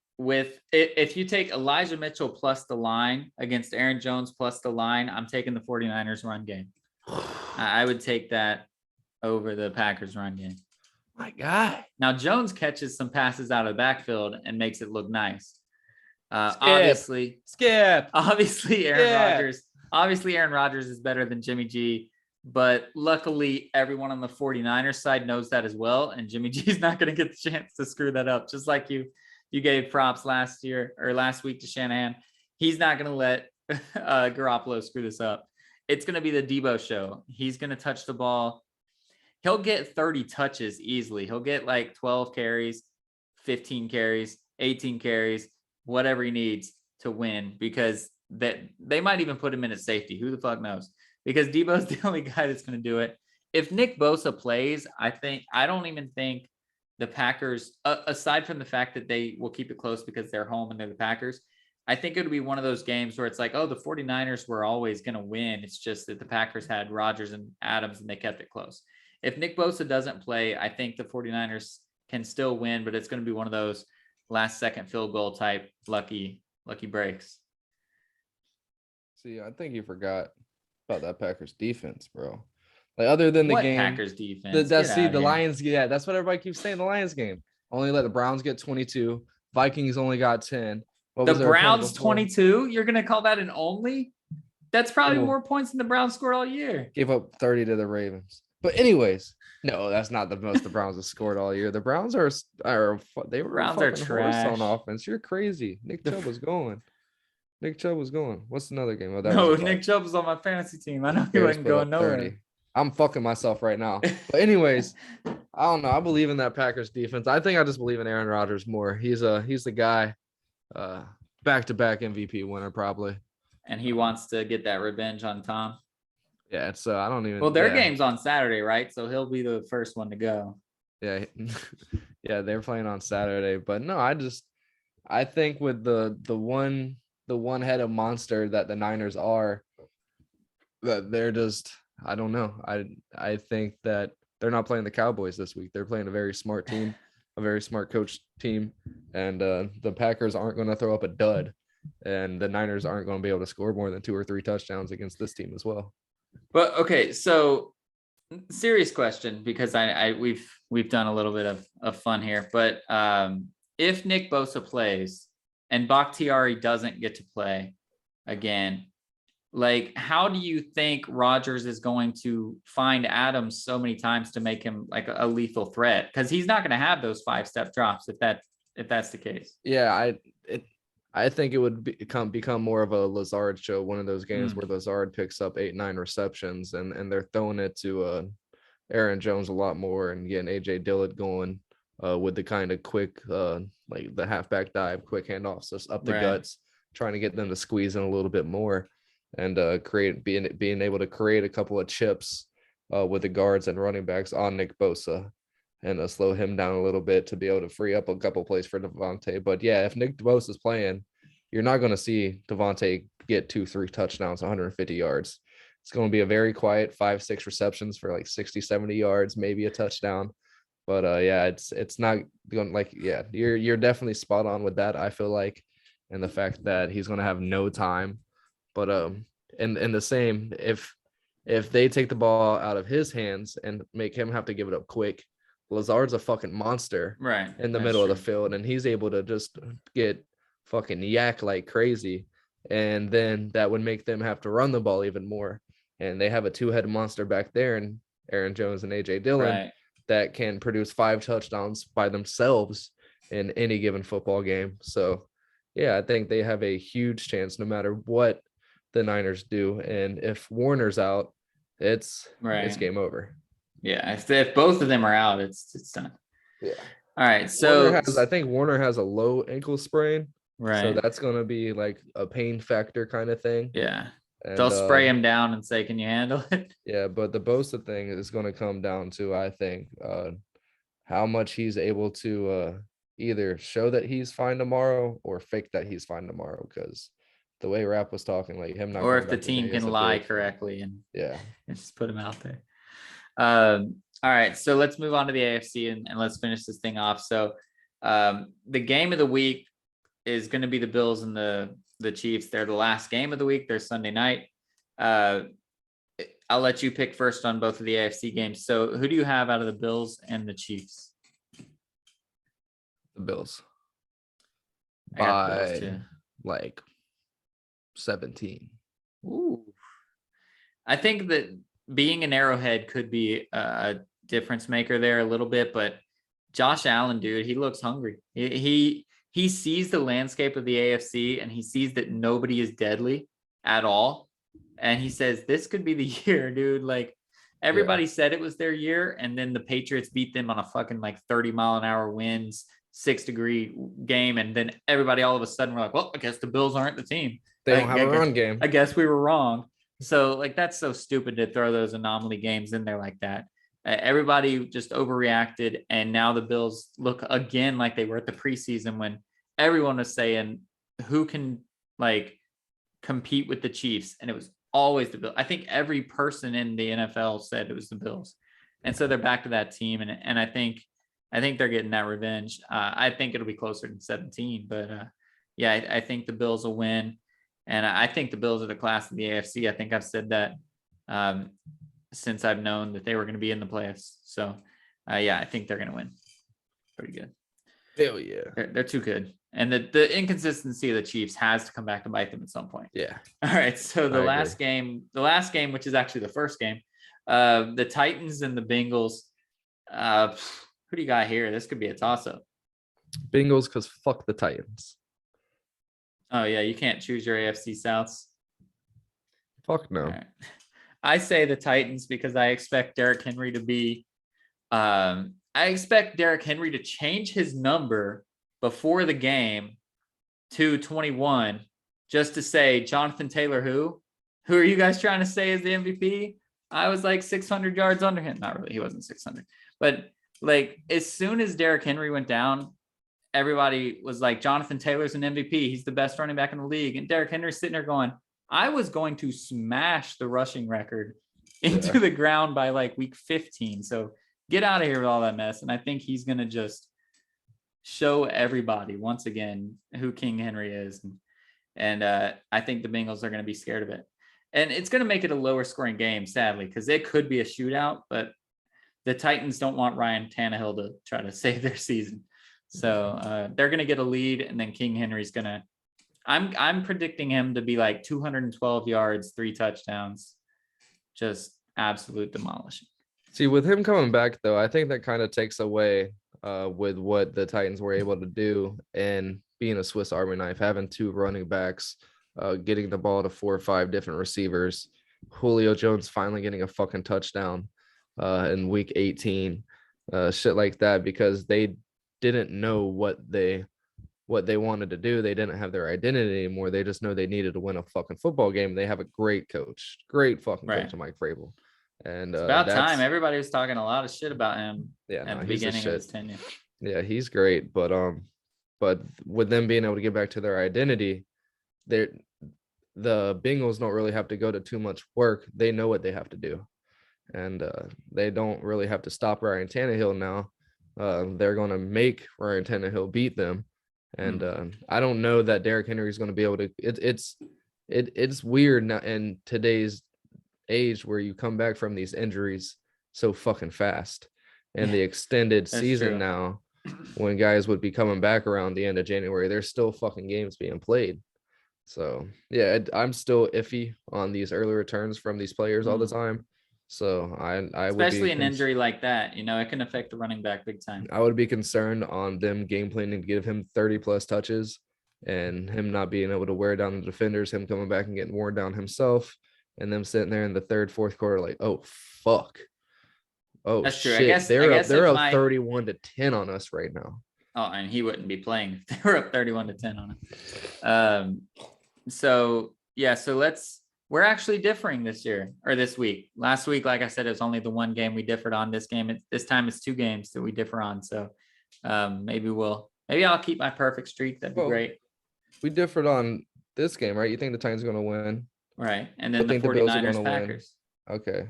A: if you take Elijah Mitchell plus the line against Aaron Jones plus the line, I'm taking the 49ers run game. I would take that over the Packers run game.
C: My God.
A: Now Jones catches some passes out of the backfield and makes it look nice. Obviously Aaron Rodgers is better than Jimmy G, but luckily everyone on the 49ers side knows that as well, and Jimmy G is not going to get the chance to screw that up. Just like you gave props last week to Shanahan, he's not going to let Garoppolo screw this up. It's going to be the Debo show. He's going to touch the ball. He'll get 30 touches easily. He'll get like 12 carries, 15 carries, 18 carries, whatever he needs to win, because they might even put him in at safety. Who the fuck knows? Because Debo's the only guy that's going to do it. If Nick Bosa plays, I don't even think the Packers, aside from the fact that they will keep it close because they're home and they're the Packers, I think it would be one of those games where it's like, oh, the 49ers were always going to win. It's just that the Packers had Rodgers and Adams and they kept it close. If Nick Bosa doesn't play, I think the 49ers can still win, but it's going to be one of those last second field goal type lucky breaks.
C: See, I think you forgot about that Packers defense, bro. Like, other than the game,
A: Packers defense.
C: The Lions. Yeah, that's what everybody keeps saying. The Lions game only let the Browns get 22. Vikings only got 10.
A: The Browns 22. You're gonna call that an only? That's probably more points than the Browns scored all year.
C: Gave up 30 to the Ravens. But anyways, no, that's not the most the Browns have scored all year. The Browns are trash on offense. You're crazy. Nick Chubb was going. What's another game?
A: Nick Chubb was on my fantasy team. I know he wasn't going nowhere. 30.
C: I'm fucking myself right now. But anyways, I don't know. I believe in that Packers defense. I think I just believe in Aaron Rodgers more. He's the guy, back-to-back MVP winner probably.
A: And he wants to get that revenge on Tom.
C: Yeah, it's I don't even.
A: Well, their game's on Saturday, right? So he'll be the first one to go.
C: Yeah, yeah, they're playing on Saturday. But no, I think with the one-headed monster that the Niners are, that they're just, I don't know. I think that they're not playing the Cowboys this week. They're playing a very smart team, a very smart coach team, and the Packers aren't going to throw up a dud, and the Niners aren't going to be able to score more than 2 or 3 touchdowns against this team as well.
A: But okay, so serious question, because we've done a little bit of fun here, but if Nick Bosa plays and Bakhtiari doesn't get to play again, like, how do you think Rodgers is going to find Adams so many times to make him like a lethal threat? Because he's not going to have those 5-step drops if that's the case.
C: Yeah, I think it would become more of a Lazard show, one of those games where Lazard picks up 8-9 receptions and they're throwing it to Aaron Jones a lot more and getting AJ Dillon going with the kind of quick like the halfback dive, quick handoffs just up the guts, trying to get them to squeeze in a little bit more and being able to create a couple of chips with the guards and running backs on Nick Bosa and slow him down a little bit to be able to free up a couple plays for Devontae. But yeah, if Nick Bosa is playing, you're not going to see Devontae get 2-3 touchdowns, 150 yards. It's going to be a very quiet 5-6 receptions for like 60, 70 yards, maybe a touchdown. But yeah, it's not going you're definitely spot on with that, I feel like, and the fact that he's going to have no time. But and the same, if if they take the ball out of his hands and make him have to give it up quick, Lazard's a fucking monster
A: Right.
C: in the
A: That's
C: middle of the
A: true.
C: field, and he's able to just get fucking yak like crazy. And then that would make them have to run the ball even more. And they have a two-headed monster back there, and Aaron Jones and AJ Dillon
A: Right.
C: that can produce 5 touchdowns by themselves in any given football game. So, yeah, I think they have a huge chance no matter what the Niners do. And if Warner's out, it's
A: Right.
C: game over.
A: Yeah. If both of them are out, it's done.
C: Yeah.
A: All right. So
C: I think Warner has a low ankle sprain.
A: right.
C: So that's going to be like a pain factor kind of thing.
A: Yeah.
C: And,
A: They'll spray him down and say, "Can you handle it?"
C: Yeah, but the Bosa thing is going to come down to, I think, how much he's able to either show that he's fine tomorrow or fake that he's fine tomorrow. Because the way Rap was talking, like him not
A: Or
C: going
A: if the
C: back today
A: team
C: is
A: can
C: a
A: lie
C: big-
A: correctly and
C: Yeah.
A: just put him out there. All right. So let's move on to the AFC and let's finish this thing off. So the game of the week is going to be the Bills and the Chiefs. They're the last game of the week. They're Sunday night. I'll let you pick first on both of the AFC games. So who do you have out of the Bills and the Chiefs?
C: The Bills.
A: I got the Bills
C: By
A: too.
C: like 17.
A: Ooh. I think that being an Arrowhead could be a difference maker there a little bit, but Josh Allen, dude, he looks hungry. He sees the landscape of the AFC and he sees that nobody is deadly at all. And he says, this could be the year, dude. Like everybody said it was their year. And then the Patriots beat them on a fucking like 30-mile-an-hour winds, 6-degree game. And then everybody all of a sudden were like, well, I guess the Bills aren't the team.
C: They don't have a run game.
A: I guess we were wrong. So like, that's so stupid to throw those anomaly games in there like that. Everybody just overreacted. And now the Bills look again like they were at the preseason when everyone was saying who can like compete with the Chiefs. And it was always the Bills. I think every person in the NFL said it was the Bills. And so they're back to that team. And I think they're getting that revenge. I think it'll be closer than 17, but yeah, I think the Bills will win. And I think the Bills are the class of the AFC. I think I've said that since I've known that they were going to be in the playoffs. So yeah, I think they're going to win. Pretty good.
C: Hell yeah.
A: They're too good. And the inconsistency of the Chiefs has to come back to bite them at some point.
C: Yeah.
A: All right. So the last game, which is actually the first game, the Titans and the Bengals. Who do you got here? This could be a toss-up.
C: Bengals, because fuck the Titans.
A: Oh, yeah. You can't choose your AFC Souths.
C: Fuck no.
A: Right. I say the Titans because I expect Derrick Henry to be I expect Derrick Henry to change his number before the game to 21 just to say, Jonathan Taylor, who are you guys trying to say is the MVP? I was like 600 yards under him. Not really. He wasn't 600. But like as soon as Derrick Henry went down, everybody was like, Jonathan Taylor's an MVP. He's the best running back in the league. And Derrick Henry's sitting there going, I was going to smash the rushing record into the ground by like week 15. So get out of here with all that mess. And I think he's going to just show everybody once again who King Henry is. And I think the Bengals are going to be scared of it. And it's going to make it a lower scoring game, sadly, because it could be a shootout, but the Titans don't want Ryan Tannehill to try to save their season. So they're going to get a lead, and then King Henry's going to, I'm predicting him to be like 212 yards, 3 touchdowns, just absolute demolishing.
C: See, with him coming back, though, I think that kind of takes away with what the Titans were able to do and being a Swiss Army knife, having 2 running backs, getting the ball to 4 or 5 different receivers. Julio Jones finally getting a fucking touchdown in week 18, shit like that, because they didn't know what they wanted to do. They didn't have their identity anymore. They just know they needed to win a fucking football game. They have a great coach, great fucking coach, Mike Vrabel. And
A: it's about time. Everybody was talking a lot of shit about him at the beginning of his tenure.
C: Yeah, he's great, but with them being able to get back to their identity, the Bengals don't really have to go to too much work. They know what they have to do, and they don't really have to stop Ryan Tannehill now. They're going to make Ryan Tannehill beat them, and I don't know that Derrick Henry is going to be able to. It's weird now in today's age where you come back from these injuries so fucking fast. And the extended season
A: true.
C: now, when guys would be coming back around the end of January, there's still fucking games being played. So yeah, I'm still iffy on these early returns from these players all the time. So I would
A: especially
C: be
A: an injury like that, it can affect the running back big time.
C: I would be concerned on them game planning to give him 30 plus touches and him not being able to wear down the defenders, him coming back and getting worn down himself, and them sitting there in the third, fourth quarter like, oh fuck. Oh
A: That's true.
C: shit.
A: I guess
C: They're up 31-10 on us right now.
A: Oh, and he wouldn't be playing if they were up 31-10 on him. So we're actually differing this year or this week. Last week, like I said, it was only the one game we differed on. This time it's 2 games that we differ on. So maybe I'll keep my perfect streak. That'd be great.
C: We differed on this game, right? You think the Titans are going to win?
A: Right. And then the 49ers Packers.
C: Win. Okay.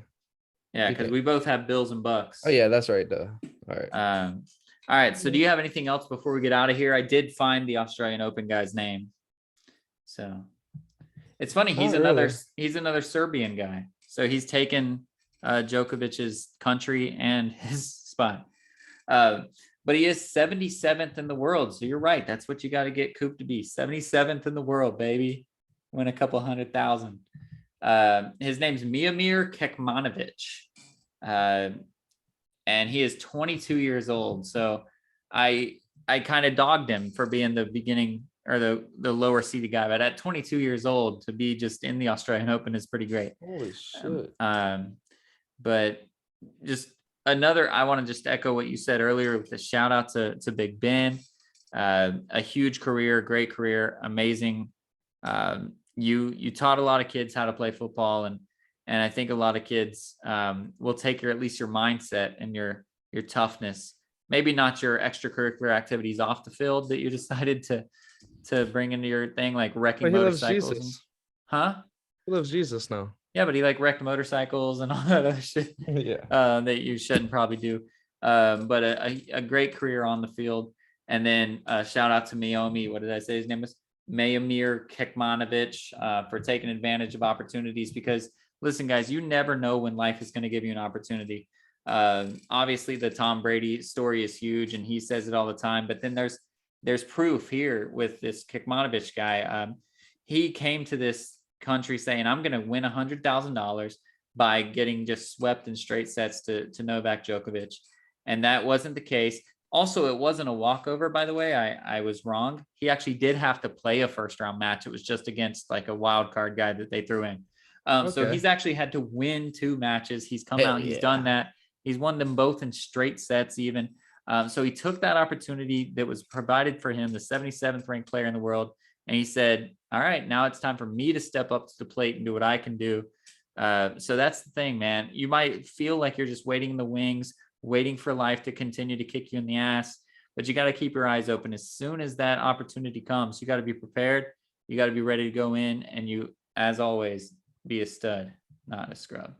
A: Yeah, because we both have Bills and Bucks.
C: Oh yeah, that's right. Duh. All right.
A: All right. So do you have anything else before we get out of here? I did find the Australian Open guy's name. So it's funny. He's another Serbian guy. So he's taken Djokovic's country and his spot. But he is 77th in the world. So you're right. That's what you got to get Coop to be. 77th in the world, baby. Win a couple 100,000. His name's Miomir Kekmanovic. And he is 22 years old. So I kind of dogged him for being the beginning or the lower seeded guy. But at 22 years old, to be just in the Australian Open is pretty great.
C: Holy shit.
A: But just I want to just echo what you said earlier with the shout out to Big Ben. A huge career, great career, amazing. You taught a lot of kids how to play football, and I think a lot of kids will take at least your mindset and your toughness. Maybe not your extracurricular activities off the field that you decided to bring into your thing, like wrecking motorcycles.
C: He loves Jesus now.
A: Yeah, but he wrecked motorcycles and all that other shit.
C: Yeah.
A: That you shouldn't probably do. But a great career on the field. And then shout out to Miomi. What did I say his name was? Miomir Kekmanovic for taking advantage of opportunities, because listen, guys, you never know when life is going to give you an opportunity. Obviously the Tom Brady story is huge and he says it all the time, but then there's proof here with this Kekmanovic guy. He came to this country saying, I'm going to win $100,000 by getting just swept in straight sets to Novak Djokovic. And that wasn't the case. Also, it wasn't a walkover, by the way. I was wrong. He actually did have to play a first round match. It was just against a wild card guy that they threw in. So he's actually had to win 2 matches. He's come out, he's done that. He's won them both in straight sets even. So he took that opportunity that was provided for him, the 77th ranked player in the world. And he said, all right, now it's time for me to step up to the plate and do what I can do. So that's the thing, man. You might feel like you're just waiting in the wings, waiting for life to continue to kick you in the ass, but you got to keep your eyes open. As soon as that opportunity comes, you got to be prepared. You got to be ready to go in, and you, as always, be a stud, not a scrub.